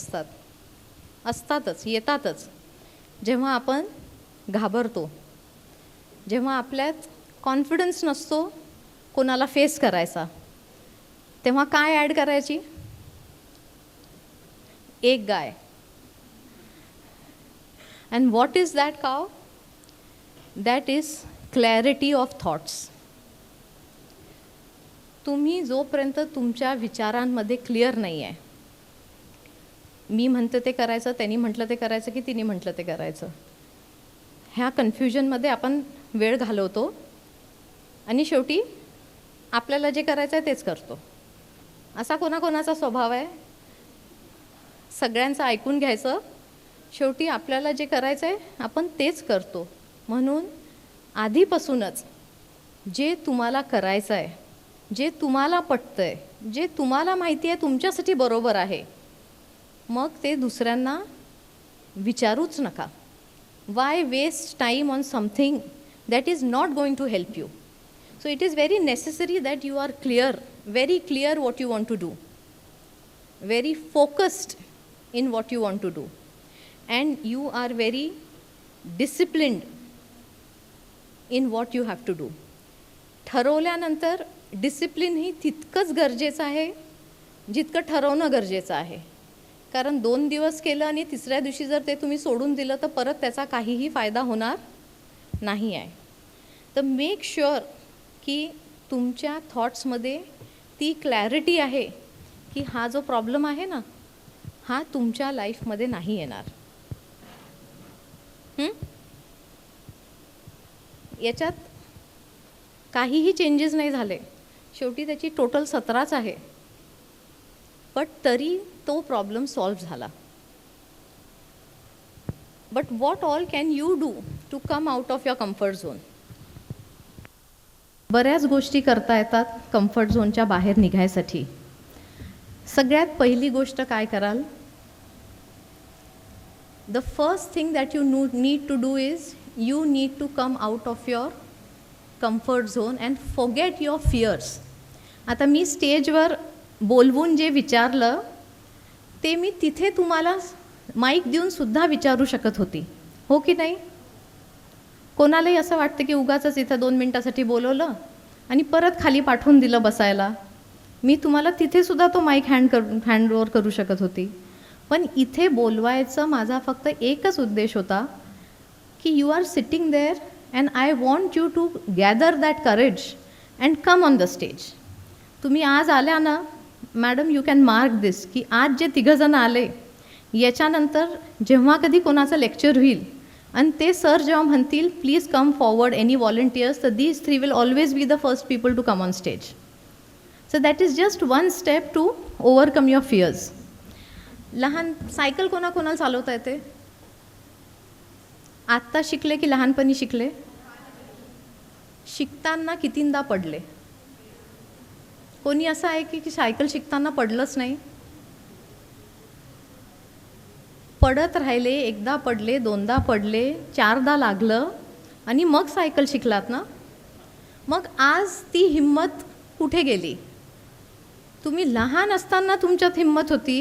असतातच, येतातच. जेव्हा आपण घाबरतो, जेव्हा आपल्यात कॉन्फिडन्स नसतो कोणाला फेस करायचा, तेव्हा काय ॲड करायची? एक गाय. And what is that cow? That is clarity of thoughts. तुम्ही जोपर्यंत तुमच्या विचारांमध्ये क्लिअर नाही आहे, मी म्हणते ते करायचं, त्यांनी म्हटलं ते करायचं की तिने म्हटलं ते करायचं, ह्या कन्फ्युजनमध्ये आपण वेळ घालवतो आणि शेवटी आपल्याला जे करायचं आहे तेच करतो. असा कोणाकोणाचा स्वभाव आहे? सगळ्यांचं ऐकून घ्यायचं, शेवटी आपल्याला जे करायचं आहे आपण तेच करतो. म्हणून आधीपासूनच जे तुम्हाला करायचं आहे, जे तुम्हाला पटतं आहे, जे तुम्हाला माहिती आहे तुमच्यासाठी बरोबर आहे, मग ते दुसऱ्यांना विचारूच नका. Why waste time on something that is not going to help you. So it is very necessary that you are clear, very clear what you want to do, very focused in what you want to do. And you are very disciplined in what you have to do. ठरवल्यानंतर डिसिप्लिन ही तितकंच गरजेचं आहे जितकं ठरवणं गरजेचं आहे. कारण 2 दिवस केलं आणि तिसऱ्या दिवशी जर ते तुम्ही सोडून दिलं तर परत त्याचा काहीही फायदा होणार नाही आहे. तर मेक शुअर की तुमच्या थॉट्समध्ये ती क्लॅरिटी आहे की हा जो प्रॉब्लेम आहे ना, हा तुमच्या लाईफमध्ये नाही येणार. याच्यात काहीही चेंजेस नाही झाले, शेवटी त्याची टोटल 17च आहे, बट तरी तो प्रॉब्लेम सॉल्व्ह झाला. But what all can you do to come out of your comfort zone? बऱ्याच गोष्टी करता येतात कम्फर्ट झोनच्या बाहेर निघायसाठी. सगळ्यात पहिली गोष्ट काय कराल? The first thing that you need to do is you need to come out of your comfort zone and forget your fears. आता मी स्टेजवर बोलवून जे विचारलं ते मी तिथे तुम्हाला माईक देऊन सुद्धा विचारू शकत होती, हो की नाही? कोणालाही असं वाटतं की उगाचच इथं 2 मिनटासाठी बोलवलं आणि परत खाली पाठवून दिलं बसायला. मी तुम्हाला तिथे सुद्धा तो माईक हँड ओव्हर करू शकत होती. पण इथे बोलवायचं माझा फक्त एकच उद्देश होता की you are sitting there and I want you to gather that courage and come on the stage. तुम्ही आज आल्या ना madam, you can mark this की आज जे 3 जण आले, याच्यानंतर जेव्हा कधी कोणाचं लेक्चर होईल आणि ते सर जेव्हा म्हणतील please come forward any volunteers, तर these 3 will always be the first people to come on stage. So that is just 1 step to overcome your fears. लहान सायकल कोणाकोणाला चालवता येते? आत्ता शिकले की लहानपणी शिकले? शिकताना कितींदा पडले? कोणी असं आहे की सायकल शिकताना पडलंच नाही? पडत राहिले, एकदा पडले, 2दा पडले, 4दा लागलं आणि मग सायकल शिकलात ना. मग आज ती हिंमत कुठे गेली? तुम्ही लहान असताना तुमच्यात हिंमत होती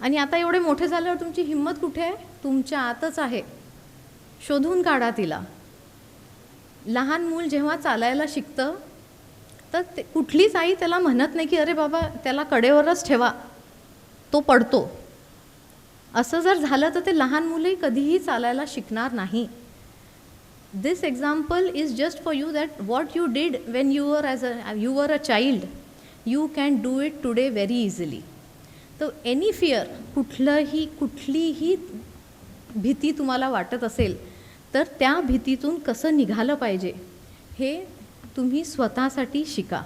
आणि आता एवढे मोठे झाल्यावर तुमची हिंमत कुठे आहे? तुमच्या आतच आहे, शोधून काढा तिला. लहान मूल जेव्हा चालायला शिकतं तर कुठलीच आई त्याला म्हणत नाही की अरे बाबा त्याला कडेवरच ठेवा, तो पडतो. असं जर झालं तर ते लहान मुलंही कधीही चालायला शिकणार नाही. This example is just for you that what you did when you were a child, you can do it today very easily. तर एनी फिअर, कुठलीही भीती तुम्हाला वाटत असेल तर त्या भीतीतून कसं निघालं पाहिजे हे तुम्ही स्वतःसाठी शिका.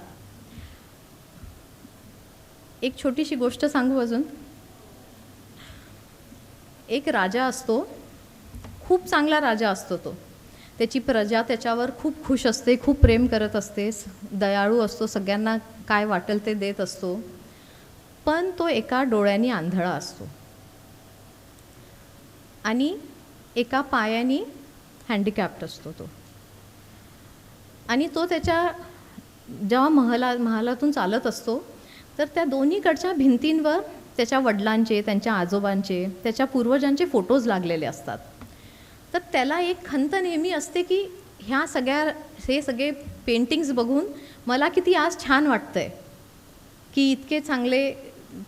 एक छोटीशी गोष्ट सांगू अजून. एक राजा असतो, खूप चांगला राजा असतो तो. त्याची प्रजा त्याच्यावर खूप खुश असते, खूप प्रेम करत असते, दयाळू असतो, सगळ्यांना काय वाटेल ते देत असतो. पण तो एका डोळ्यांनी आंधळा असतो आणि एका पायाने हँडिकॅप्ड असतो तो. आणि तो त्याच्या जेव्हा महालातून चालत असतो तर त्या दोन्हीकडच्या भिंतींवर त्याच्या वडिलांचे, त्यांच्या आजोबांचे, त्याच्या पूर्वजांचे फोटोज लागलेले असतात. तर त्याला एक खंत नेहमी असते की हे सगळे पेंटिंग्स बघून मला किती आज छान वाटतं आहे की इतके चांगले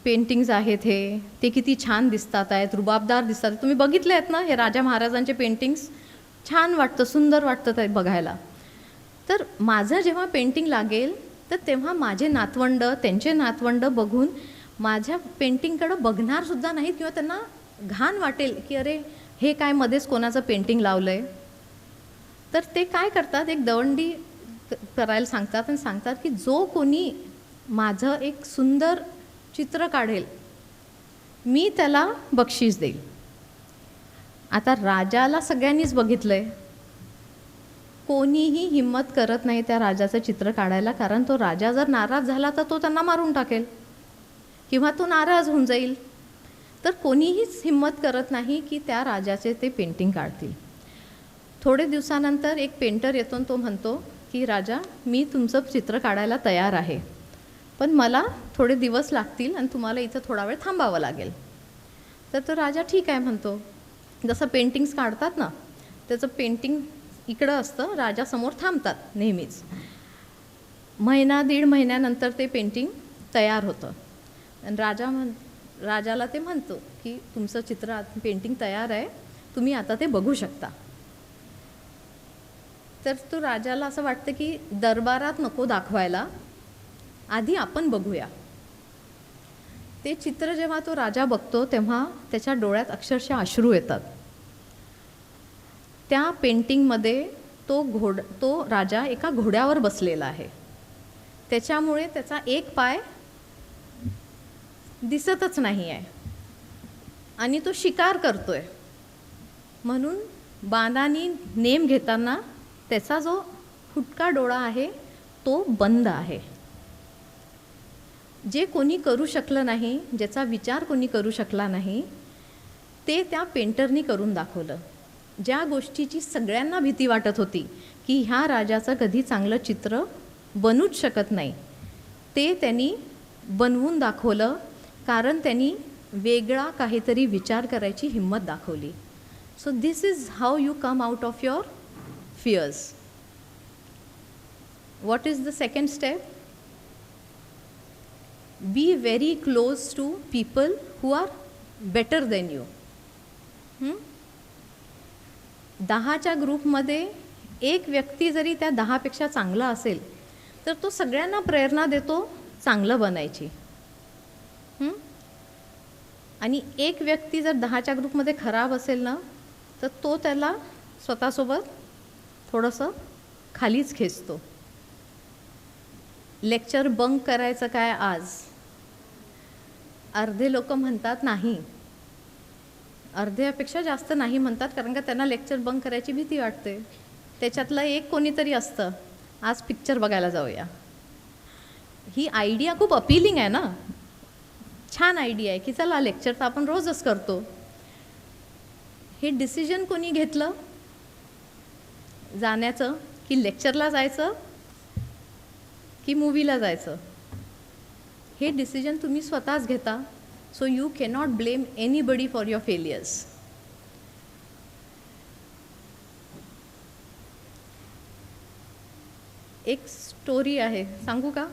पेंटिंग्ज आहेत, ते किती छान दिसतात आहेत, रुबाबदार दिसतात. तुम्ही बघितले आहेत ना हे राजा महाराजांचे पेंटिंग्स? छान वाटतं, सुंदर वाटतं ते बघायला. तर माझं जेव्हा पेंटिंग लागेल तर तेव्हा माझे नातवंड, त्यांचे नातवंड बघून माझ्या पेंटिंगकडं बघणारसुद्धा नाहीत किंवा त्यांना घाण वाटेल की अरे हे काय मध्येच कोणाचं पेंटिंग लावलं आहे. तर ते काय करतात, एक दवंडी करायला सांगतात आणि सांगतात की जो कोणी माझं एक सुंदर चित्र काढेल मी त्याला बक्षीस देईल. आता राजाला सगळ्यांनीच बघितलं आहे, कोणीही हिम्मत करत नाही त्या राजाचं चित्र काढायला, कारण तो राजा जर नाराज झाला तर तो त्यांना मारून टाकेल किंवा तो नाराज होऊन जाईल. तर कोणीहीच हिम्मत करत नाही की त्या राजाचे ते पेंटिंग काढतील. थोडे दिवसानंतर एक पेंटर येतो आणि तो म्हणतो की राजा, मी तुमचं चित्र काढायला तयार आहे, पण मला थोडे दिवस लागतील आणि तुम्हाला इथं थोडा वेळ थांबावं लागेल. तर तो राजा ठीक आहे म्हणतो. जसं पेंटिंग्स काढतात ना, त्याचं पेंटिंग इकडं असतं, राजासमोर थांबतात नेहमीच. दीड महिन्यानंतर ते पेंटिंग तयार होतं आणि राजाला ते म्हणतो की तुमचं चित्र पेंटिंग तयार आहे, तुम्ही आता ते बघू शकता. तर तो राजाला असं वाटतं की दरबारात नको दाखवायला, आधी आपण बघूया. ते चित्र जेव्हा तो राजा बघतो तेव्हा त्याच्या डोळ्यात अक्षरशः अश्रू येतात. त्या पेंटिंगमध्ये तो राजा एका घोड्यावर बसलेला आहे, त्याच्यामुळे त्याचा एक पाय दिसतच नाही आहे आणि तो शिकार करतोय. म्हणून बाणाने नेम घेताना त्याचा जो फुटका डोळा आहे तो बंद आहे. जे कोणी करू शकलं नाही, ज्याचा विचार कोणी करू शकला नाही, ते त्या पेंटरनी करून दाखवलं. ज्या गोष्टीची सगळ्यांना भीती वाटत होती की ह्या राजाचं कधी चांगलं चित्र बनूच शकत नाही, ते त्यांनी बनवून दाखवलं, कारण त्यांनी वेगळा काहीतरी विचार करायची हिंमत दाखवली. So this is how you come out of your fears. What is the second step? Be very close to people who are better than you. 10च्या ग्रुपमध्ये एक व्यक्ती जरी त्या 10पेक्षा चांगला असेल तर तो सगळ्यांना प्रेरणा देतो चांगलं बनायची. आणि एक व्यक्ती जर 10च्या ग्रुपमध्ये खराब असेल ना तर तो त्याला स्वतःसोबत थोडंसं खालीच खेचतो. लेक्चर बंक करायचं काय आज? अर्धे लोक म्हणतात नाही, अर्ध्यापेक्षा जास्त नाही म्हणतात, कारण का त्यांना लेक्चर बंक करायची भीती वाटते. त्याच्यातलं एक कोणीतरी असतं, आज पिक्चर बघायला जाऊया. ही आयडिया खूप अपीलिंग आहे ना, छान आयडिया आहे की चला लेक्चर तर आपण रोजच करतो. हे डिसिजन कोणी घेतलं जाण्याचं, की लेक्चरला जायचं की मूवीला जायचं? हे डिसिजन तुम्ही स्वतःच घेता. So you cannot blame anybody for your failures. एक स्टोरी आहे, सांगू का?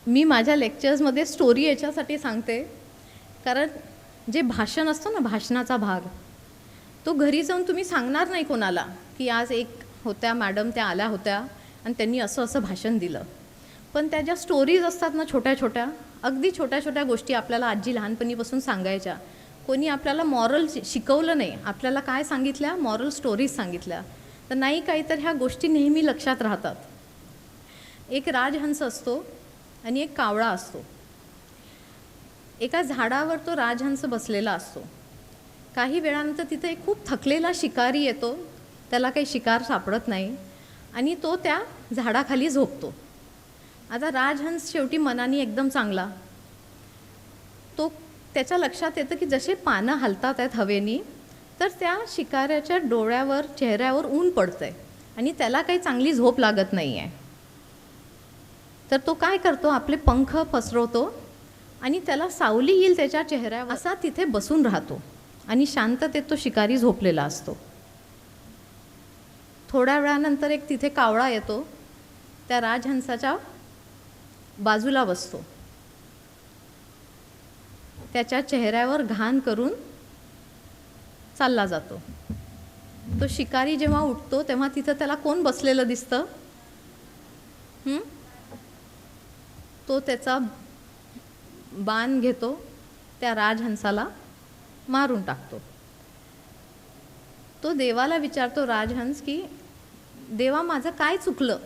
मी माझ्या लेक्चर्समध्ये स्टोरी याच्यासाठी सांगते कारण जे भाषण असतं ना, भाषणाचा भाग, तो घरी जाऊन तुम्ही सांगणार नाही कोणाला की आज एक होत्या मॅडम, त्या आल्या होत्या आणि त्यांनी असं असं भाषण दिलं. पण त्या ज्या स्टोरीज असतात ना छोट्या छोट्या, अगदी छोट्या छोट्या गोष्टी आपल्याला आजी लहानपणीपासून सांगायच्या. कोणी आपल्याला मॉरल शिकवलं नाही, आपल्याला काय सांगितल्या, मॉरल स्टोरीज सांगितल्या. तर नाही काही तर ह्या गोष्टी नेहमी लक्षात राहतात. एक राजहंस असतो आणि एक कावळा असतो. एका झाडावर तो राजहंस बसलेला असतो. काही वेळानंतर तिथे एक खूप थकलेला शिकारी येतो. त्याला काही शिकार सापडत नाही आणि तो त्या झाडाखाली झोपतो. आता राजहंस शेवटी मनाने एकदम चांगला, तो त्याच्या लक्षात येतं की जसे पानं हलतात आहेत हवेनी, तर त्या शिकाऱ्याच्या डोळ्यावर, चेहऱ्यावर ऊन पडतंय आणि त्याला काही चांगली झोप लागत नाही आहे. तर तो काय करतो, आपले पंख पसरवतो आणि त्याला सावली येईल त्याच्या चेहऱ्यावर असा तिथे बसून राहतो आणि शांततेत तो शिकारी झोपलेला असतो. थोड्या वेळानंतर एक तिथे कावळा येतो, त्या राजहंसाच्या बाजूला बसतो. त्याच्या चेहऱ्यावर घाण करून चालला जातो. तो शिकारी जेव्हा उठतो तेव्हा तिथं त्याला कोण बसलेलं दिसतं? तो त्याचा बाण घेतो, त्या राजहंसाला मारून टाकतो. तो देवाला विचारतो राजहंस की देवा, माझं काय चुकलं?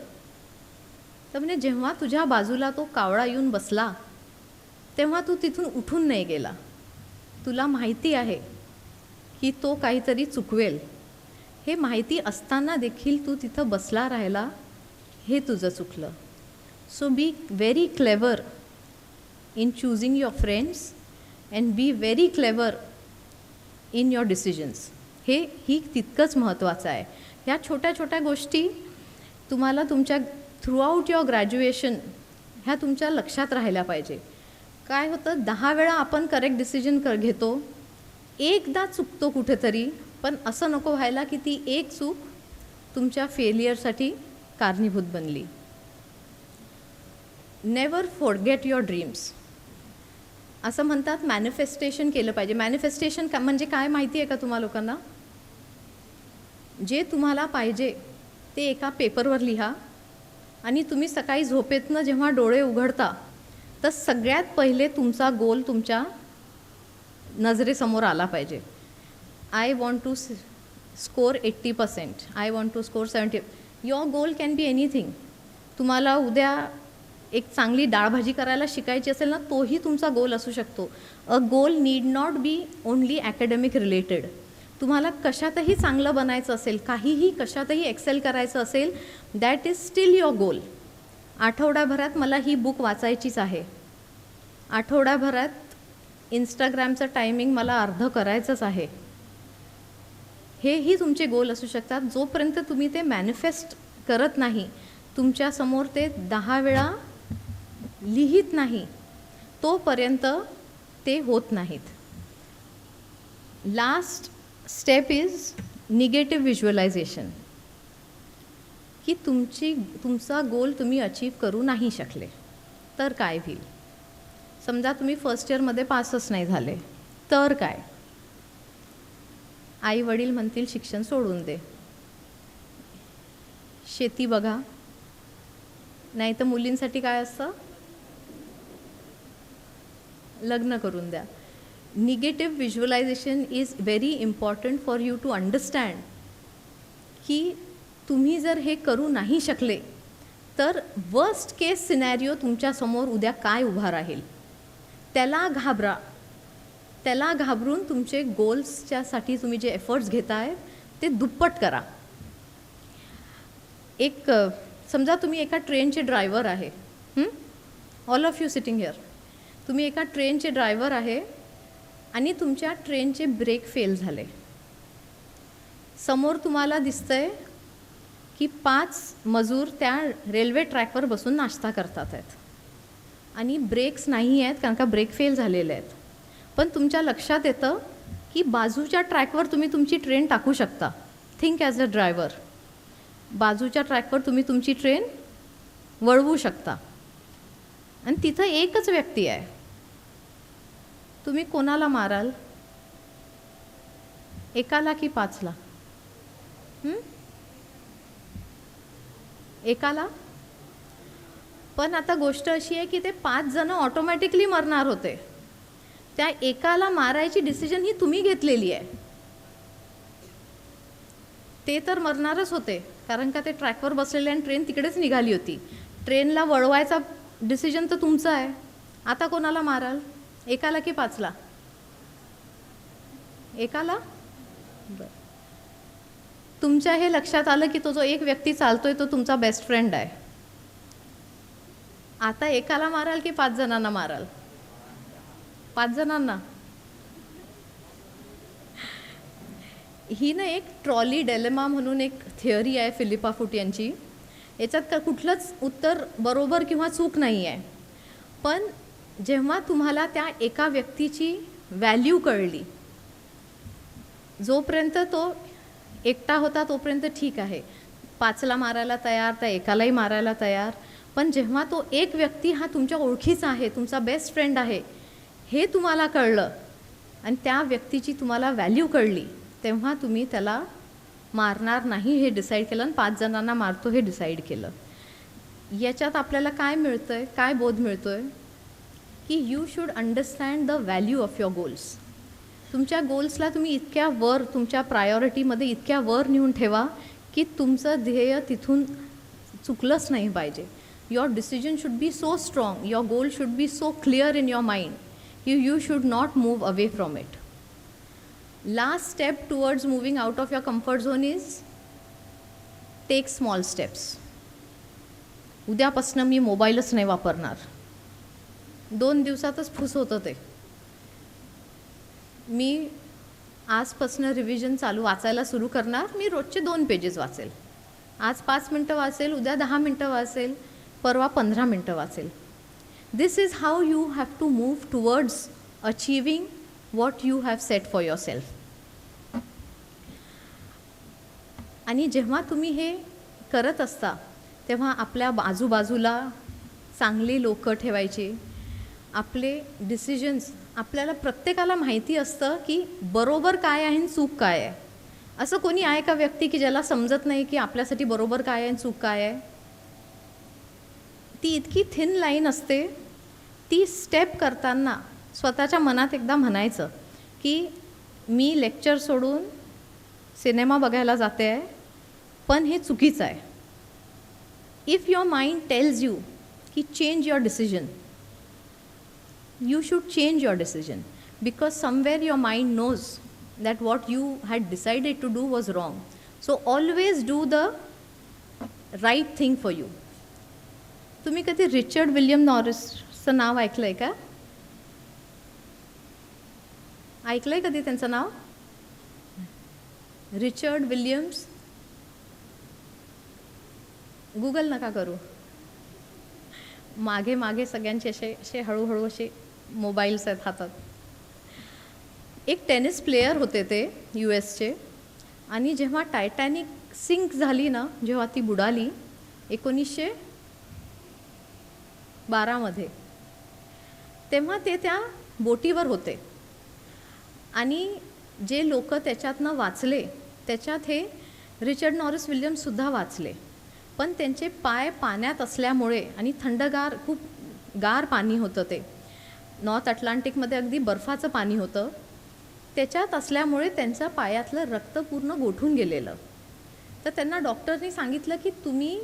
तर म्हणजे जेव्हा तुझ्या बाजूला तो कावळा येऊन बसला तेव्हा तू तिथून उठून नाही गेला. तुला माहिती आहे की तो काहीतरी चुकवेल, हे माहिती असताना देखील तू तिथं बसला राहिला, हे तुझं चुकलं. So be very clever in choosing your friends and be very clever in your decisions. ही तितकंच महत्त्वाचं आहे. ह्या छोट्या छोट्या गोष्टी तुम्हाला तुमच्या थ्रूआउट युअर ग्रॅज्युएशन ह्या तुमच्या लक्षात राहिल्या पाहिजे. काय होतं, 10 वेळा आपण करेक्ट डिसिजन घेतो, एकदा चुकतो कुठेतरी, पण असं नको व्हायला की ती एक चूक तुमच्या फेलियरसाठी कारणीभूत बनली. Never forget your dreams. असं म्हणतात मॅनिफेस्टेशन केलं पाहिजे. मॅनिफेस्टेशन म्हणजे काय माहिती आहे का तुम्हा लोकांना? जे तुम्हाला पाहिजे ते एका पेपरवर लिहा आणि तुम्ही सकाळी झोपेतनं जेव्हा डोळे उघडता तर सगळ्यात पहिले तुमचा गोल तुमच्या नजरेसमोर आला पाहिजे. I want to score 80%, I want to score 70. Your goal can be anything. तुम्हाला उद्या एक चांगली डाळभाजी करायला शिकायची असेल ना, तोही तुमचा गोल असू शकतो. A goal need not be only academic related. तुम्हाला कशातही चांगलं बनायचं असेल, काहीही कशातही एक्सेल करायचं असेल, दॅट इज स्टील युअर गोल. आठवड्याभरात मला ही बुक वाचायचीच आहे, आठवड्याभरात इंस्टाग्रामचं टायमिंग मला अर्धं करायचंच आहे, हेही तुमचे गोल असू शकतात. जोपर्यंत तुम्ही ते मॅनिफेस्ट करत नाही, तुमच्यासमोर ते 10 वेळा लिहित नाही, तोपर्यंत ते होत नाहीत. Last step is negative visualization, की तुमचा गोल तुम्ही अचीव करू नाही शकले तर काय होईल? समजा तुम्ही फर्स्ट इयरमध्ये पासच नाही झाले तर काय? आई वडील म्हणतील शिक्षण सोडून दे, शेती बघा, नाही तर मुलींसाठी काय असतं, लग्न करून द्या. Negative visualization is very important for you to understand की तुम्ही जर हे करू नाही शकले तर वर्स्ट केस सिनॅरिओ तुमच्यासमोर उद्या काय उभा राहील, त्याला घाबरा. त्याला घाबरून तुमचे गोल्सच्यासाठी तुम्ही जे एफर्ट्स घेताय ते दुप्पट करा. एक समजा तुम्ही एका ट्रेनचे ड्रायव्हर आहे, all of you sitting here, तुम्ही एका ट्रेनचे ड्रायव्हर आहे आणि तुमच्या ट्रेनचे ब्रेक फेल झाले. समोर तुम्हाला दिसतंय की 5 मजूर त्या रेल्वे ट्रॅकवर बसून नाश्ता करतात आहेत आणि ब्रेक्स नाही आहेत कारण का ब्रेक फेल झालेले आहेत. पण तुमच्या लक्षात येतं की बाजूच्या ट्रॅकवर तुम्ही तुमची ट्रेन टाकू शकता. थिंक ॲज अ ड्रायव्हर, बाजूच्या ट्रॅकवर तुम्ही तुमची ट्रेन वळवू शकता आणि तिथं एकच व्यक्ती आहे. तुम्ही कोणाला माराल, एकाला की 5ला? एकाला. पण आता गोष्ट अशी आहे की ते 5 जण ऑटोमॅटिकली मरणार होते. त्या एकाला मारायची डिसिजन ही तुम्ही घेतलेली आहे. ते तर मरणारच होते, कारण का ते ट्रॅकवर बसलेले आणि ट्रेन तिकडेच निघाली होती. ट्रेनला वळवायचा डिसिजन तर तुमचा आहे. आता कोणाला माराल? एकाला की 5ला? एकाला? बरं. तुमच्या हे लक्षात आलं की तो जो एक व्यक्ती चालतोय तो तुमचा बेस्ट फ्रेंड आहे. आता एकाला माराल की 5 जणांना माराल? 5 जणांना. ही ना एक ट्रॉली डेलेमा म्हणून एक थिअरी आहे फिलिपा फूट यांची. याच्यात कुठलंच उत्तर बरोबर किंवा चूक नाही आहे. पण जेव्हा तुम्हाला त्या एका व्यक्तीची व्हॅल्यू कळली, जोपर्यंत तो एकटा होता तोपर्यंत ठीक आहे, 5ला मारायला तयार, त्या एकालाही मारायला तयार. पण जेव्हा तो एक व्यक्ती हा तुमच्या ओळखीचा आहे, तुमचा बेस्ट फ्रेंड आहे, हे तुम्हाला कळलं आणि त्या व्यक्तीची तुम्हाला व्हॅल्यू कळली, तेव्हा तुम्ही त्याला मारणार नाही हे डिसाईड केलं आणि 5 जणांना मारतो हे डिसाईड केलं. याच्यात आपल्याला काय मिळतं आहे, काय बोध मिळतो आहे की you should understand the value of your goals. तुमच्या गोल्सला तुम्ही इतक्या वर, तुमच्या प्रायोरिटीमध्ये इतक्या वर नेऊन ठेवा की तुमचं ध्येय तिथून चुकलंच नाही पाहिजे. Your decision should be so strong, your goal should be so clear in your mind, you should not move away from it. Last step towards moving out of your comfort zone is take small steps. उद्यापासून मी मोबाईलच नाही वापरणार. 2 दिवसातच फुस होतं ते. मी आजपासून रिव्हिजन वाचायला सुरू करणार. मी रोजचे 2 पेजेस वाचेल. आज 5 मिनटं वाचेल, उद्या 10 मिनटं वाचेल, परवा 15 मिनटं वाचेल. This is how you have to move towards achieving what you have set for yourself. आणि जेव्हा तुम्ही हे करत असता तेव्हा आपल्या आजूबाजूला चांगले लोक ठेवायचे. आपले डिसिजन्स, आपल्याला प्रत्येकाला माहिती असतं की बरोबर काय आहे आणि चूक काय आहे. असं कोणी आहे का व्यक्ती की ज्याला समजत नाही की आपल्यासाठी बरोबर काय आहे आणि चूक काय आहे? ती इतकी थिन लाईन असते. ती स्टेप करताना स्वतःच्या मनात एकदा म्हणायचं की मी लेक्चर सोडून सिनेमा बघायला जाते आहे, पण हे चुकीचं आहे. If your mind tells you की change your decision, you should change your decision because somewhere your mind knows that what you had decided to do was wrong. So always do the right thing for you. तुम्ही कधी रिचर्ड विल्यम नॉरिसचं नाव ऐकलं आहे का? ऐकलं आहे कधी त्यांचं नाव? Richard Williams. गूगल नका करू. मागे मागे सगळ्यांचे असे हळूहळू असे मोबाईल्स आहेत हातात. एक टेनिस प्लेयर होते ते US चे. आणि जेव्हा टायटॅनिक सिंक झाली ना, जेव्हा ती बुडाली 1912 तेव्हा ते त्या बोटीवर होते. आणि जे लोक त्याच्यातनं वाचले त्याच्यात हे रिचर्ड नॉरिस विल्यम्ससुद्धा वाचले. पण त्यांचे पाय पाण्यात असल्यामुळे आणि थंडगार, खूप गार पाणी होतं, ते नॉर्थ अटलांटिकमध्ये अगदी बर्फाचं पाणी होतं, त्याच्यात असल्यामुळे त्यांच्या पायातलं रक्त पूर्ण गोठून गेलेलं. तर त्यांना डॉक्टरनी सांगितलं की तुम्ही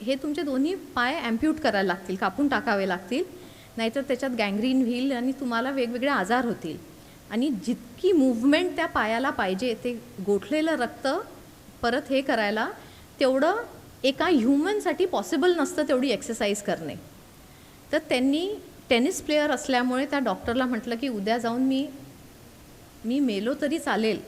हे तुमचे दोन्ही पाय ॲम्प्यूट करायला लागतील, कापून टाकावे लागतील, नाहीतर त्याच्यात गँग्रीन होईल आणि तुम्हाला वेगवेगळे आजार होतील. आणि जितकी मूव्हमेंट त्या पायाला पाहिजे ते गोठलेलं रक्त परत हे करायला, तेवढं एका ह्युमनसाठी पॉसिबल नसतं तेवढी एक्सरसाइज करणे. तर त्यांनी टेनिस प्लेयर असल्यामुळे त्या डॉक्टरला म्हटलं की उद्या जाऊन मी मेलो तरी चालेल,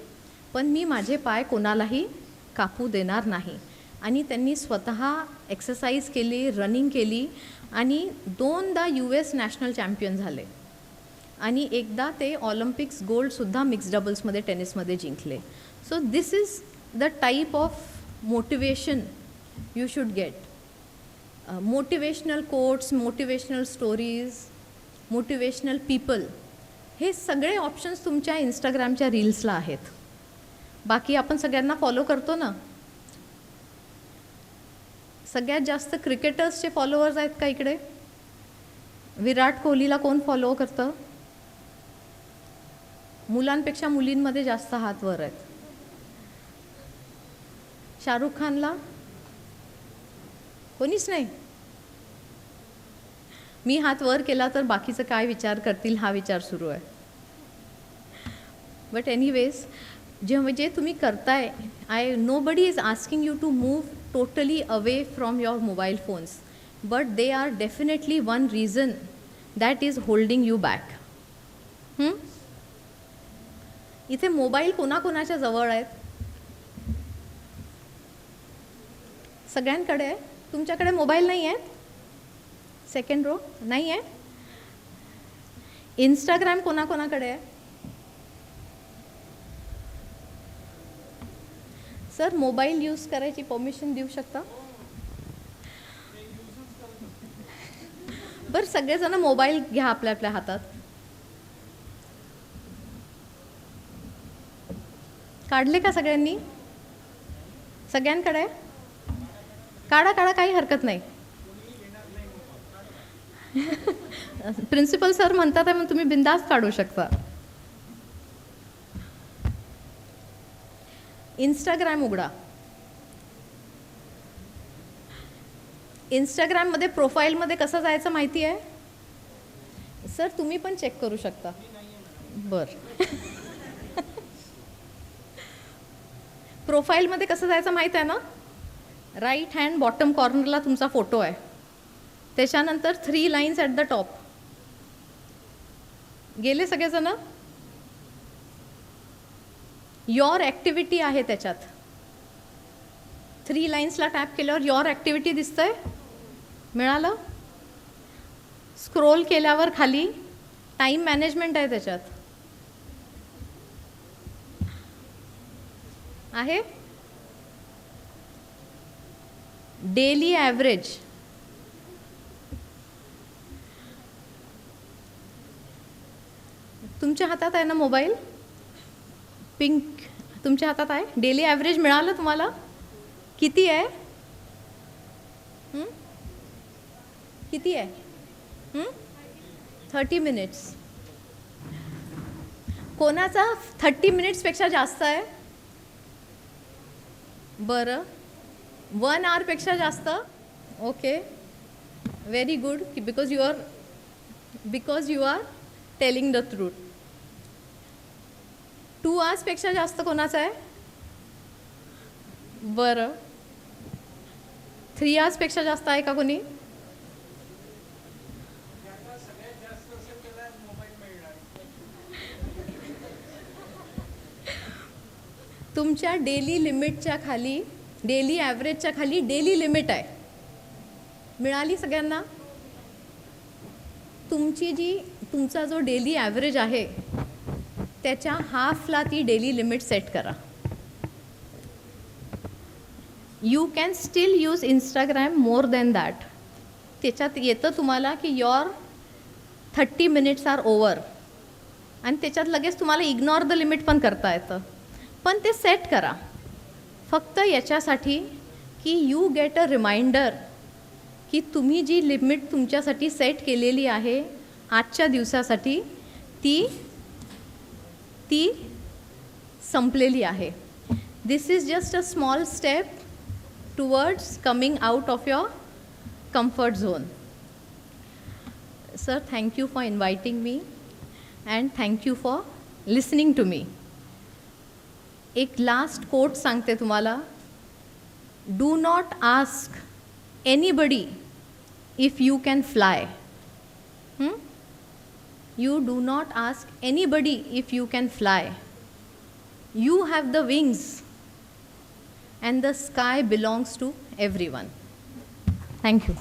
पण मी माझे पाय कोणालाही कापू देणार नाही. आणि त्यांनी स्वतः एक्सरसाइज केली, रनिंग केली आणि 2दा US नॅशनल चॅम्पियन झाले. आणि एकदा ते ऑलिम्पिक्स गोल्डसुद्धा मिक्स डबल्समध्ये टेनिसमध्ये जिंकले. So this is the type of motivation you should get. Motivational quotes, motivational stories, motivational people, हे सगळे ऑप्शन्स तुमच्या इंस्टाग्रामच्या रील्सला आहेत. बाकी आपण सगळ्यांना फॉलो करतो ना. सगळ्यात जास्त क्रिकेटर्सचे फॉलोअर्स आहेत का इकडे? विराट कोहलीला कोण फॉलो करतं? मुलांपेक्षा मुलींमध्ये जास्त हात वर आहेत. शाहरुख खानला कोणीच नाही. मी हात वर केला तर बाकीचं काय विचार करतील हा विचार सुरू आहे. बट एनिवेज, जे तुम्ही करताय, nobody is asking you to move totally away from your mobile phones, but they are definitely one reason that is holding you back. इथे मोबाईल कोणाकोणाच्या जवळ आहेत? सगळ्यांकडे आहे. तुमच्याकडे मोबाईल नाही आहे? सेकंड रो नाही आहे. इंस्टाग्राम कोणाकोणाकडे आहे? सर, मोबाईल यूज करायची परमिशन देऊ शकता? बरं, सगळेजण मोबाईल घ्या आपल्या आपल्या हातात. काढले का सगळ्यांनी? सगळ्यांकडे काढा काढा, काही हरकत नाही. प्रिन्सिपल सर म्हणतात आहे मग तुम्ही बिंदास काढू शकता. इंस्टाग्राम उघडा. इंस्टाग्राममध्ये प्रोफाईलमध्ये कसं जायचं माहिती आहे? सर, तुम्ही पण चेक करू शकता. बरं. प्रोफाईलमध्ये कसं जायचं माहीत आहे ना? राईट हँड बॉटम कॉर्नरला तुमचा फोटो आहे. त्याच्यानंतर 3 लाईन्स ॲट द टॉप. गेले सगळेजण? योर ॲक्टिव्हिटी आहे त्याच्यात. 3 लाईन्सला टॅप केल्यावर योर ॲक्टिव्हिटी दिसतंय. मिळालं? स्क्रोल केल्यावर खाली टाईम मॅनेजमेंट आहे त्याच्यात. आहे डेली ॲव्हरेज. तुमच्या हातात आहे ना मोबाईल? पिंक तुमच्या हातात आहे. डेली ॲव्हरेज मिळालं तुम्हाला? किती आहे? किती आहे? 30 मिनिट्स. कोणाचा 30 मिनिट्सपेक्षा जास्त आहे? बरं, 1 आवरपेक्षा जास्त? Okay, very good. Because you are telling the truth. 2 आवर्सपेक्षा जास्त कोणाचं आहे? बरं, 3 आवर्सपेक्षा जास्त आहे का कोणी? तुमच्या डेली लिमिटच्या खाली, डेली ॲव्हरेजच्या खाली डेली लिमिट आहे. मिळाली सगळ्यांना? तुमचा जो डेली ॲव्हरेज आहे त्याच्या हाफला ती डेली लिमिट सेट करा. You can still use Instagram more than that. त्याच्यात येतं तुम्हाला की योर 30 मिनिट्स आर ओव्हर, आणि त्याच्यात लगेच तुम्हाला इग्नोर द लिमिट पण करता येतं. पण ते सेट करा फक्त याच्यासाठी की यू गेट अ रिमाइंडर की तुम्ही जी लिमिट तुमच्यासाठी सेट केलेली आहे आजच्या दिवसासाठी ती संपलेली आहे. This is just a small step towards coming out of your comfort zone. Sir, thank you for inviting me and thank you for listening to me. एक लास्ट कोट सांगते तुम्हाला. Do not ask anybody if you can fly. You do not ask anybody if you can fly. You have the wings and the sky belongs to everyone. Thank you.